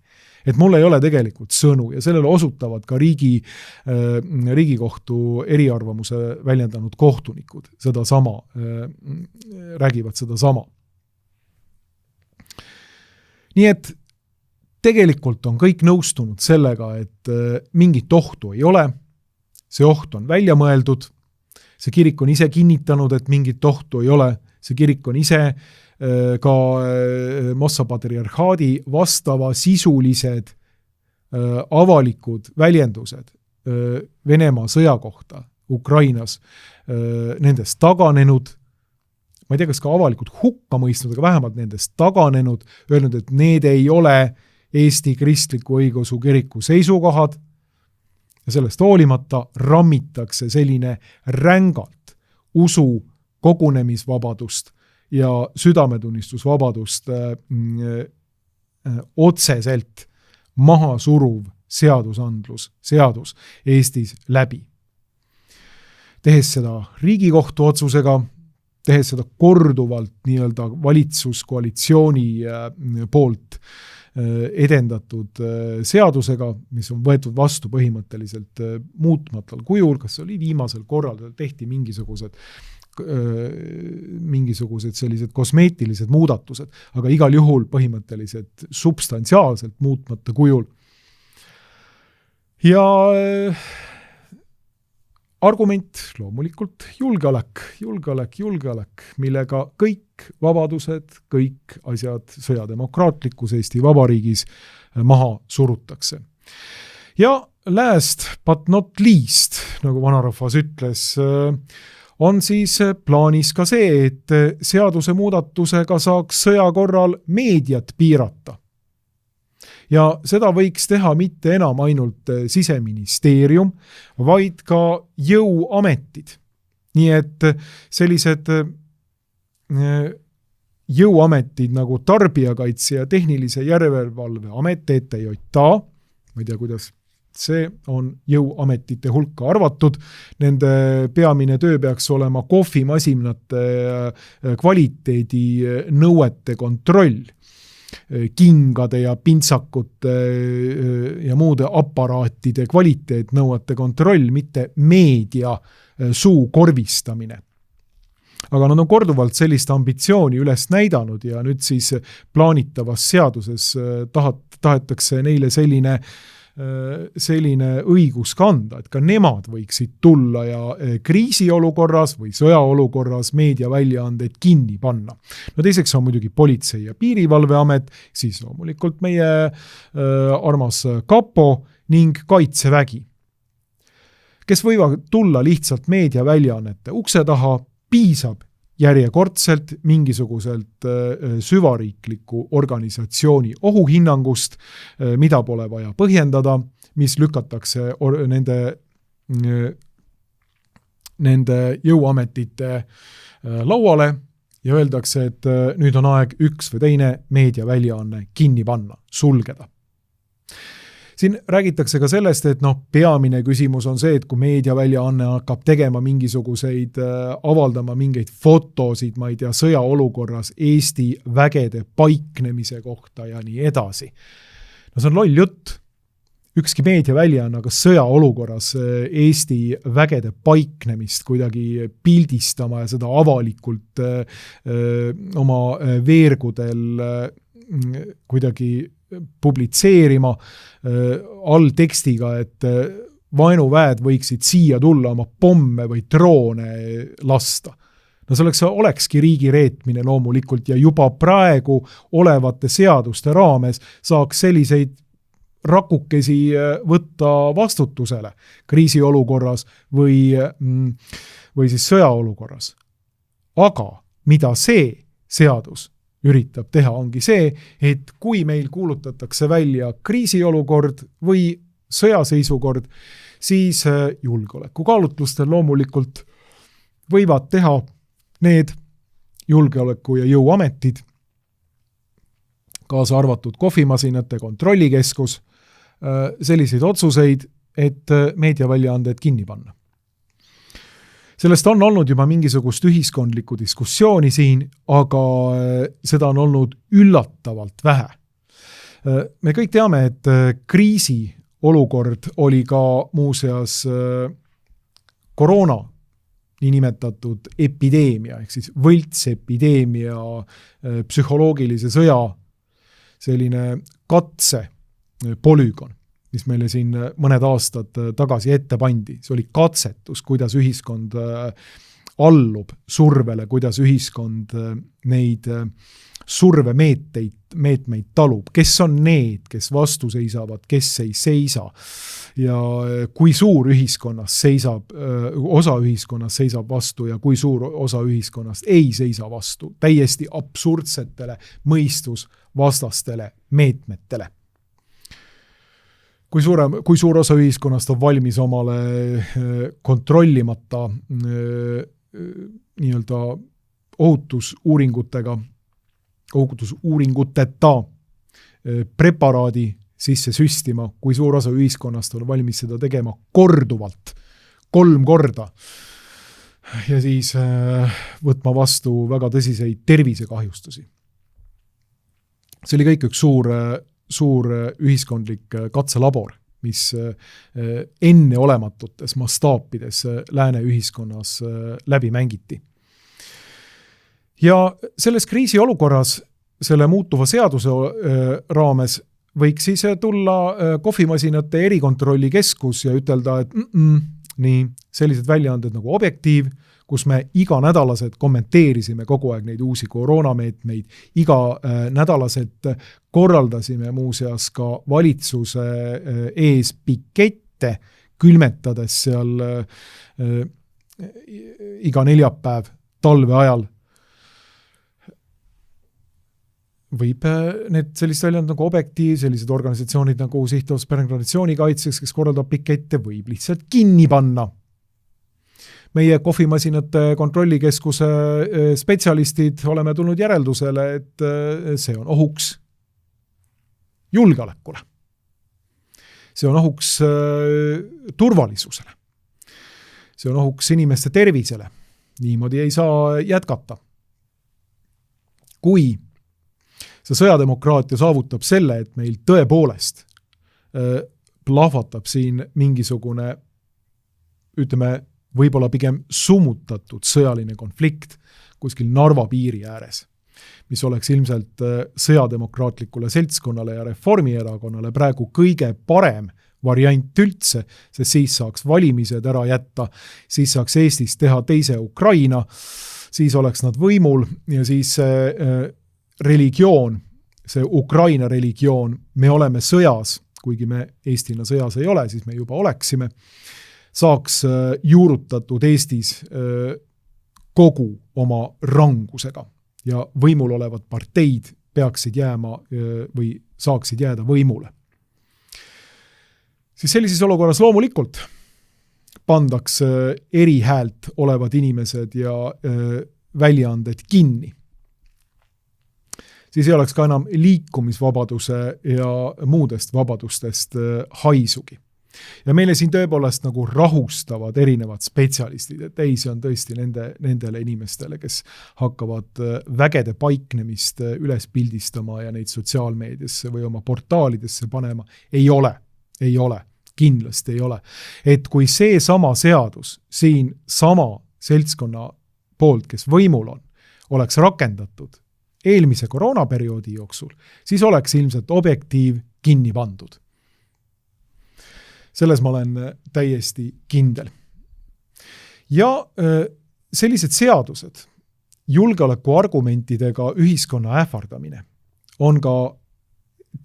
A: et mul ei ole tegelikult sõnu ja sellele osutavad ka Riigikohtu eriarvamuse väljendanud kohtunikud sedasama, räägivad sedasama. Nii et tegelikult on kõik nõustunud sellega, et mingit ohtu ei ole, see oht on välja mõeldud, see kirik on ise kinnitanud, et mingit ohtu ei ole, see kirik on ise ka Moskva patriarhaadi vastava sisulised avalikud väljendused Venemaa sõja kohta Ukrainas nendest taganenud, ma ei tea, kas ka avalikult hukka mõistnud, aga vähemalt nendest taganenud, öelnud, et need ei ole Eesti kristliku õigeusu kiriku seisukohad, ja sellest hoolimata rammitakse selline rängalt usu kogunemisvabadust ja südametunnistusvabadust otseselt maha suruv seadus Eestis läbi. Tehes seda Riigikohtu otsusega, tehes seda korduvalt nii-öelda valitsuskoalitsiooni poolt edendatud seadusega, mis on võetud vastu põhimõtteliselt muutmatal kujul, kas oli viimasel korral, tehti mingisugused sellised kosmeetilised muudatused, aga igal juhul põhimõtteliselt substantsiaalselt muutmata kujul. Ja argument loomulikult julgeolek, millega kõik vabadused, kõik asjad sõjademokraatlikus Eesti Vabariigis maha surutakse. Ja last but not least, nagu vanarahvas ütles, on siis plaanis ka see, et seaduse muudatusega saaks sõja korral meediat piirata. Ja seda võiks teha mitte enam ainult Siseministeerium, vaid ka jõuametid. Nii et sellised jõuametid nagu Tarbijakaitse ja Tehnilise Järelevalve Amet, TTJA, ma ei tea, kuidas see on jõuametite hulka arvatud, nende peamine töö peaks olema kohvimasinate kvaliteedi nõuete kontroll, kingade ja pintsakute ja muude aparaatide kvaliteetnõuete kontroll, mitte meedia suu korvistamine. Aga nad on korduvalt sellist ambitsiooni üles näidanud ja nüüd siis plaanitavas seaduses tahetakse neile selline õigus kanda, et ka nemad võiksid tulla ja kriisiolukorras või sõjaolukorras meediaväljaandeid kinni panna. No teiseks on muidugi Politsei- ja Piirivalveamet, siis loomulikult meie armas Kapo ning Kaitsevägi, kes võivad tulla lihtsalt meediaväljaannete ukse taha, piisab järjekordselt mingisuguselt süvariikliku organisatsiooni ohuhinnangust, mida pole vaja põhjendada, mis lükatakse nende jõuametite lauale ja öeldakse, et nüüd on aeg üks või teine meediaväljaanne kinni panna, sulgeda. Siin räägitakse ka sellest, et peamine küsimus on see, et kui meediaväljaanne hakkab tegema mingisuguseid, avaldama mingeid fotosid, ma ei tea, sõjaolukorras Eesti vägede paiknemise kohta ja nii edasi. No see on loll jutt. Ükski meediaväljaanne aga sõjaolukorras Eesti vägede paiknemist kuidagi pildistama ja seda avalikult oma veergudel kuidagi publitseerima all tekstiga, et vaenuväed võiksid siia tulla oma pomme või droone lasta. No see olekski riigi reetmine loomulikult ja juba praegu olevate seaduste raames saaks selliseid rakukesi võtta vastutusele kriisiolukorras või siis sõjaolukorras. Aga mida see seadus üritab teha, ongi see, et kui meil kuulutatakse välja kriisiolukord või sõjaseisukord, siis julgeolekukaalutlustel loomulikult võivad teha need julgeoleku- ja jõuametid, kaasa arvatud kohvimasinate kontrollikeskus, selliseid otsuseid, et meediaväljaanded kinni panna. Sellest on olnud juba mingisugust ühiskondlikku diskussiooni siin, aga seda on olnud üllatavalt vähe. Me kõik teame, et kriisiolukord oli ka muuseas koroona niinimetatud epideemia, ehk siis võltsepideemia, psühholoogilise sõja selline katse polügon, mis meile siin mõned aastad tagasi ette pandi. See oli katsetus, kuidas ühiskond allub survele, kuidas ühiskond neid survemeetmeid talub, kes on need, kes vastu seisavad, kes ei seisa ja kui suur ühiskonnas seisab, osa ühiskonnas seisab vastu ja kui suur osa ühiskonnast ei seisa vastu täiesti absurdsetele mõistusvastastele meetmetele. Kui suur osa ühiskonnast on valmis omale kontrollimata nii-öelda ohutusuuringuteta preparaadi sisse süstima, kui suur osa ühiskonnast on valmis seda tegema korduvalt, 3 korda ja siis võtma vastu väga tõsiseid tervisekahjustusi. See oli kõik üks suur ühiskondlik katselabor, mis enneolematutes mastaapides lääne ühiskonnas läbi mängiti. Ja selles kriisiolukorras, selle muutuva seaduse raames võiks siis tulla kohvimasinate erikontrolli keskus ja ütelda, et nii, sellised väljaanded nagu Objektiiv, kus me iganädalaselt kommenteerisime kogu aeg neid uusi koroonameetmeid, iganädalaselt korraldasime muuseas ka valitsuse ees pikette, külmetades seal iga neljapäev talve ajal. Võib need sellised väljad nagu Objektiiv, sellised organisatsioonid nagu Sihtootuse Perekonna kaitseks, kes korraldab pikette, võib lihtsalt kinni panna. Meie kohvimasinate kontrollikeskuse spetsialistid oleme tulnud järeldusele, et see on ohuks julgeolekule. See on ohuks turvalisusele. See on ohuks inimeste tervisele. Niimoodi ei saa jätkata. Kui see sõjademokraatia saavutab selle, et meil tõepoolest plahvatab siin mingisugune, ütleme, võib-olla pigem summutatud sõjaline konflikt kuskil Narva piiri ääres, mis oleks ilmselt sõjademokraatlikule seltskonnale ja Reformierakonnale praegu kõige parem variant üldse, sest siis saaks valimised ära jätta, siis saaks Eestis teha teise Ukraina, siis oleks nad võimul ja siis religioon, see Ukraina religioon, me oleme sõjas, kuigi me Eestina sõjas ei ole, siis me juba oleksime, saaks juurutatud Eestis kogu oma rangusega ja võimul olevad parteid peaksid jääma või saaksid jääda võimule. Siis sellises olukorras loomulikult pandaks erihäält olevad inimesed ja väljaanded kinni. Siis ei oleks ka enam liikumisvabaduse ja muudest vabadustest haisugi. Ja meile siin tõepoolest nagu rahustavad erinevad spetsialistid, et ei, see on tõesti nendele inimestele, kes hakkavad vägede paiknemist üles pildistama ja neid sotsiaalmeediasse või oma portaalidesse panema. Ei ole, kindlasti ei ole. Et kui see sama seadus siin sama seltskonna poolt, kes võimul on, oleks rakendatud eelmise koroonaperioodi jooksul, siis oleks ilmselt Objektiiv kinni pandud. Selles ma olen täiesti kindel. Ja sellised seadused, julgeoleku argumentidega ühiskonna ähvardamine, on ka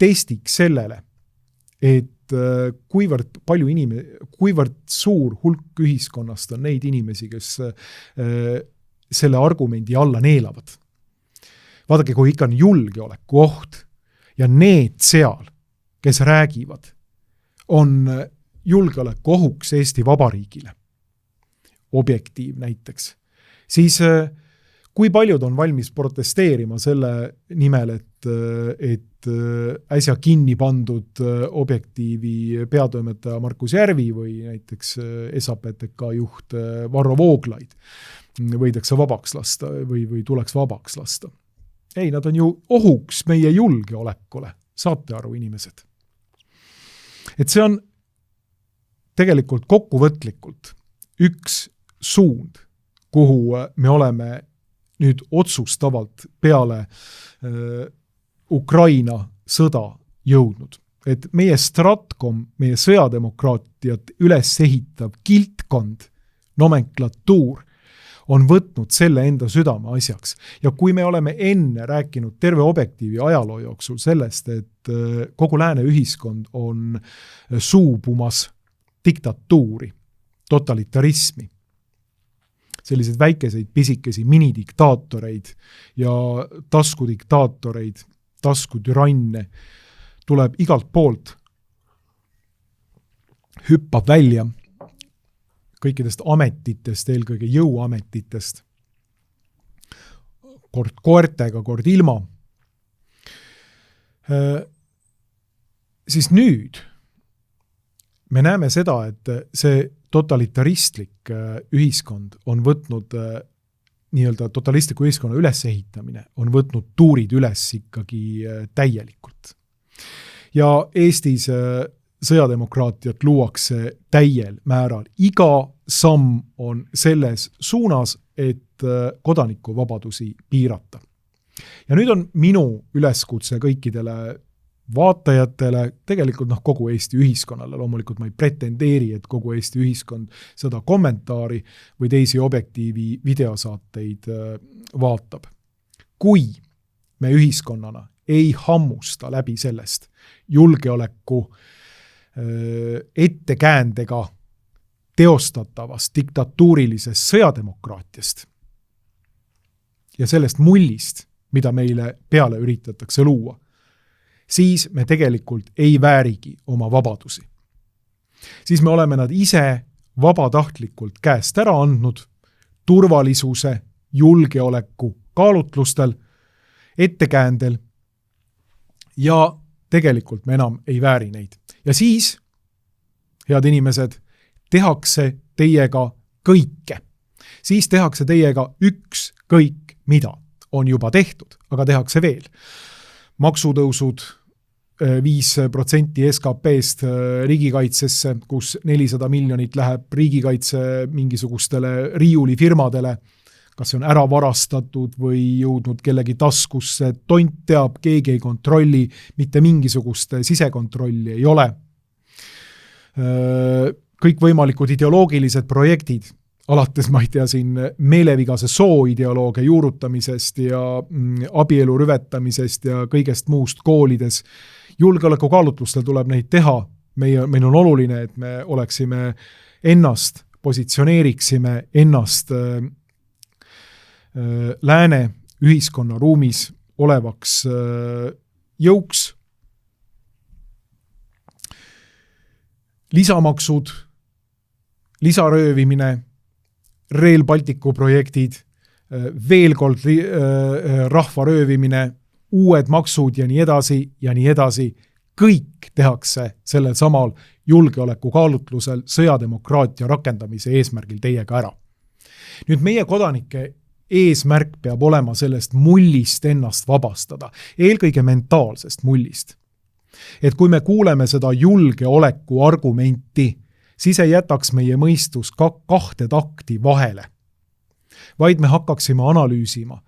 A: testiks sellele, et kuivõrd suur hulk ühiskonnast on neid inimesi, kes selle argumendi alla neelavad. Vaadake, kui ikka on julgeoleku oht ja need seal, kes räägivad, on julgeoleku ohuks Eesti Vabariigile, objektiiv näiteks, siis kui paljud on valmis protesteerima selle nimel, et äsja kinni pandud objektiivi peatoimetaja Markus Järvi või näiteks SAPTK juht Varro Vooglaid võidakse vabaks lasta või tuleks vabaks lasta. Ei, nad on ju ohuks meie julgeolekule, saate aru, inimesed. Et see on tegelikult kokkuvõtlikult üks suund, kuhu me oleme nüüd otsustavalt peale Ukraina sõda jõudnud. Et meie Stratkom, meie sõjademokraatiat üles ehitav kiltkond, nomenklatuur, on võtnud selle enda südame asjaks. Ja kui me oleme enne rääkinud terve objektiivi ajaloo jooksul sellest, et kogu lääne ühiskond on suubumas diktatuuri, totalitarismi, selliseid väikeseid pisikesi minidiktaatoreid ja taskudiktaatoreid, taskutüranne tuleb igalt poolt, hüppab välja kõikidest ametitest, eelkõige jõuametitest, kord koertega, kord ilma, siis nüüd me näeme seda, et see totalitaristlik ühiskond on võtnud nii-öelda totalistliku ühiskonna ülesehitamine, on võtnud tuurid üles ikkagi täielikult. Ja Eestis sõjademokraatiat luuakse täiel määral. Iga samm on selles suunas, et kodanikuvabadusi piirata. Ja nüüd on minu üleskutse kõikidele vaatajatele, tegelikult kogu Eesti ühiskonnale, loomulikult ma ei pretendeeri, et kogu Eesti ühiskond seda kommentaari või teisi objektiivi videosaateid vaatab. Kui me ühiskonnana ei hammusta läbi sellest julgeoleku ettekäändega teostatavast diktatuurilisest sõjademokraatiast ja sellest mullist, mida meile peale üritatakse luua, siis me tegelikult ei väärigi oma vabadusi. Siis me oleme nad ise vabatahtlikult käest ära andnud turvalisuse, julgeoleku kaalutlustel, ettekäändel ja tegelikult me enam ei vääri neid. Ja siis, head inimesed, tehakse teiega kõike. Siis tehakse teiega ükskõik mida. On juba tehtud, aga tehakse veel. Maksutõusud 5% SKP-st riigikaitsesse, kus 400 miljonit läheb riigikaitse mingisugustele riiulifirmadele, kas see on ära varastatud või jõudnud kellegi taskusse, tont teab, keegi ei kontrolli, mitte mingisugust sisekontrolli ei ole. Kõik võimalikud ideoloogilised projektid, alates, ma ei tea, siin meelevigase sooideoloogia juurutamisest ja abielu rüvetamisest ja kõigest muust koolides. Julgeolekukaalutlustel tuleb neid teha. Meil on oluline, et me oleksime ennast, positsioneeriksime ennast lääne ühiskonna ruumis olevaks jõuks. Lisamaksud, lisaröövimine, Rail Balticu projektid, veel kord rahva röövimine, uued maksud ja nii edasi, kõik tehakse sellel samal julgeoleku kaalutlusel sõjademokraatia rakendamise eesmärgil teiega ära. Nüüd meie kodanike eesmärk peab olema sellest mullist ennast vabastada, eelkõige mentaalsest mullist. Et kui me kuuleme seda julgeoleku argumenti, siis ei jätaks meie mõistus kahte takti vahele, vaid me hakkaksime analüüsima,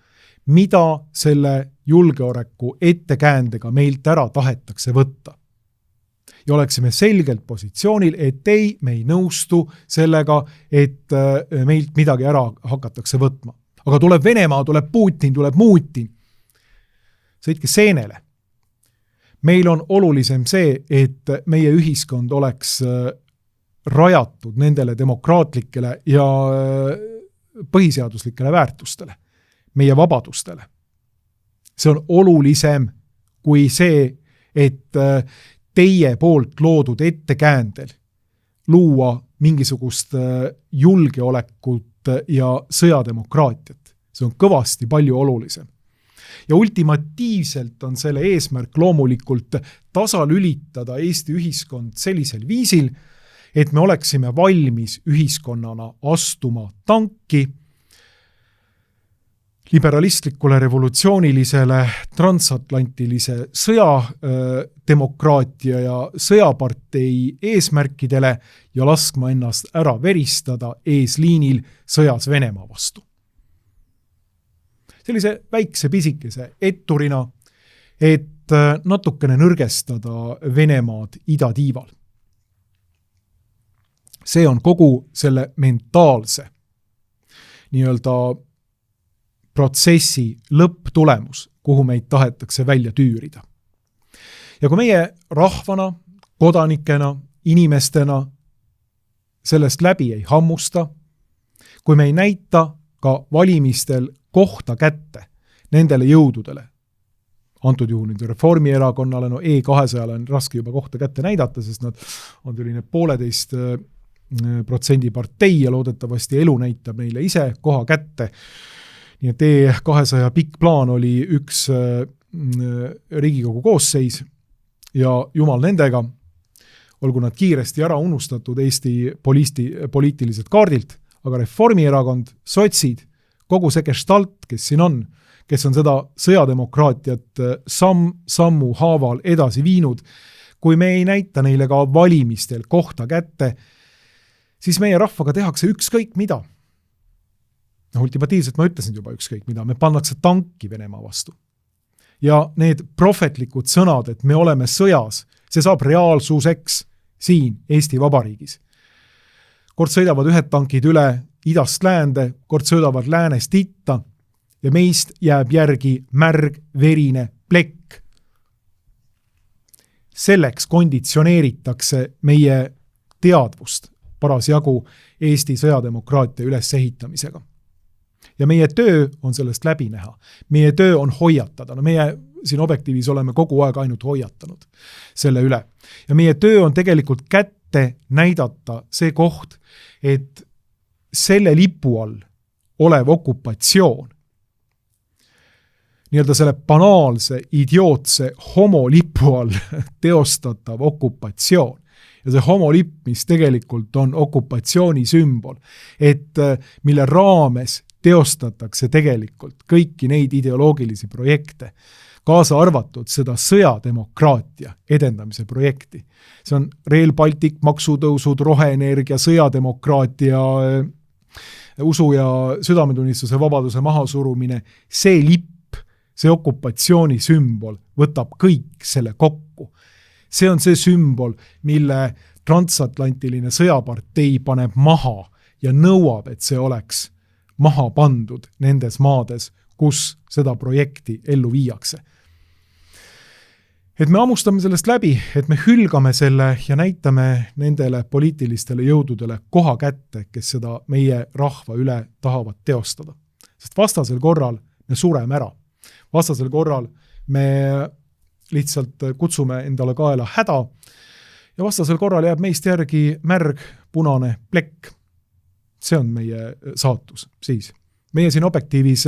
A: mida selle julgeoleku ettekäändega meilt ära tahetakse võtta. Ja oleksime selgelt positsioonil, et ei, me ei nõustu sellega, et meilt midagi ära hakatakse võtma. Aga tuleb Venemaa, tuleb Putin, tuleb Muutin. Sõitke seenele. Meil on olulisem see, et meie ühiskond oleks rajatud nendele demokraatlikele ja põhiseaduslikele väärtustele, meie vabadustele. See on olulisem kui see, et teie poolt loodud ettekäändel luua mingisugust julgeolekut ja sõjademokraatiat. See on kõvasti palju olulisem. Ja ultimatiivselt on selle eesmärk loomulikult tasalülitada Eesti ühiskond sellisel viisil, et me oleksime valmis ühiskonnana astuma tanki liberalistlikule revolutsioonilisele transatlantilise sõjademokraatia ja sõjapartei eesmärkidele ja laskma ennast ära veristada eesliinil sõjas Venemaa vastu. Sellise väikse pisikese etturina, et natukene nõrgestada Venemaad idatiival. See on kogu selle mentaalse nii-öelda protsessi lõpptulemus, kuhu meid tahetakse välja tüürida. Ja kui meie rahvana, kodanikena, inimestena sellest läbi ei hammusta, kui me ei näita ka valimistel kohta kätte nendele jõududele, antud juhul nüüd Reformierakonnale, no E200 on raske juba kohta kätte näidata, sest nad on selline 1,5% partei ja loodetavasti elu näitab neile ise koha kätte. Nii et E200 pikk plaan oli üks Riigikogu koosseis ja jumal nendega, olgu nad kiiresti ära unustatud Eesti poliitilised kaardilt, aga Reformierakond, sotsid, kogu see gestalt, kes siin on, kes on seda sõjademokraatiat sammu haaval edasi viinud, kui me ei näita neile ka valimistel kohta kätte, siis meie rahvaga tehakse ükskõik mida. Ultimatiivselt ma ütlesin juba ükskõik mida, me pannakse tanki Venemaa vastu. Ja need prohvetlikud sõnad, et me oleme sõjas, see saab reaalsuseks siin Eesti Vabariigis. Kord sõidavad ühed tankid üle idast läände, kord sõidavad läänest itta ja meist jääb järgi märg, verine plekk. Selleks konditsioneeritakse meie teadvust parasjagu Eesti sõjademokraatia ülesehitamisega. Ja meie töö on sellest läbi näha. Meie töö on hoiatada. No meie siin objektiivis oleme kogu aeg ainult hoiatanud selle üle. Ja meie töö on tegelikult kätte näidata see koht, et selle lipu all olev okupatsioon, nii-öelda selle banaalse, idiootse homolipu all teostatav okupatsioon. Ja see homolipp, mis tegelikult on okupatsiooni sümbol, et mille raames teostatakse tegelikult kõiki neid ideoloogilisi projekte, kaasa arvatud seda sõjademokraatia edendamise projekti. See on Rail Baltic, maksutõusud, roheenergia, sõjademokraatia, usu ja südametunnistuse vabaduse mahasurumine. See lipp, see okupatsiooni sümbol võtab kõik selle kokku. See on see sümbol, mille transatlantiline sõjapartei paneb maha ja nõuab, et see oleks maha pandud nendes maades, kus seda projekti ellu viiakse. Et me ammustame sellest läbi, et me hülgame selle ja näitame nendele poliitilistele jõududele koha kätte, kes seda meie rahva üle tahavad teostada. Sest vastasel korral me sureme ära. Vastasel korral me lihtsalt kutsume endale kaela häda ja vastasel korral jääb meist järgi märg, punane plekk. See on meie saatus siis. Meie siin objektiivis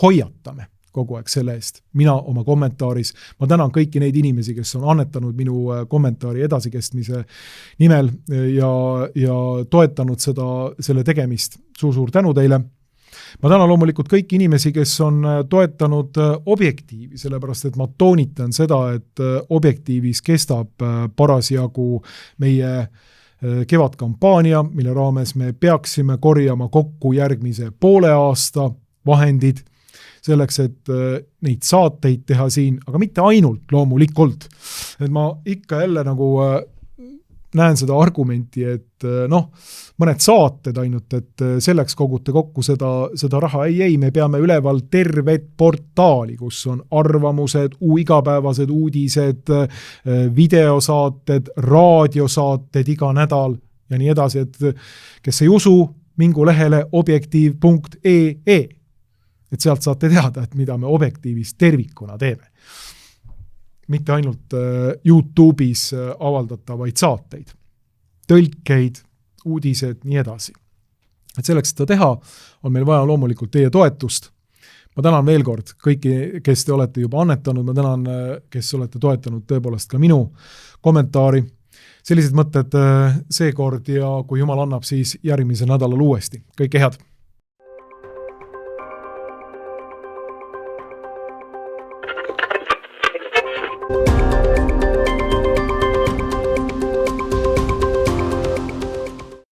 A: hoiatame kogu aeg selle eest. Mina oma kommentaaris, ma tänan kõiki neid inimesi, kes on annetanud minu kommentaari edasikestmise nimel ja toetanud selle tegemist. Suur tänu teile. Ma tänan loomulikult kõiki inimesi, kes on toetanud objektiivi, sellepärast et ma toonitan seda, et objektiivis kestab parasjagu meie kevadkampaania, mille raames me peaksime korjama kokku järgmise poole aasta vahendid selleks, et neid saateid teha siin, aga mitte ainult loomulikult. Et ma ikka jälle nagu näen seda argumenti, et mõned saated ainult, et selleks kogute kokku seda raha. Ei, me peame üleval tervet portaali, kus on arvamused, igapäevased uudised, videosaated, raadiosaated iga nädal ja nii edasi, et kes ei usu, mingu lehele objektiiv.ee. Et sealt saate teada, et mida me Objektiivis tervikuna teeme. Mitte ainult YouTube'is avaldatavaid saateid, tõlkeid, uudised, nii edasi. Et selleks seda teha, on meil vaja loomulikult teie toetust. Ma tänan veel kord kõiki, kes te olete juba annetanud, ma tänan, kes olete toetanud tõepoolest ka minu kommentaari. Sellised mõtted seekord ja kui Jumal annab, siis järgmisel nädalal uuesti. Kõike head!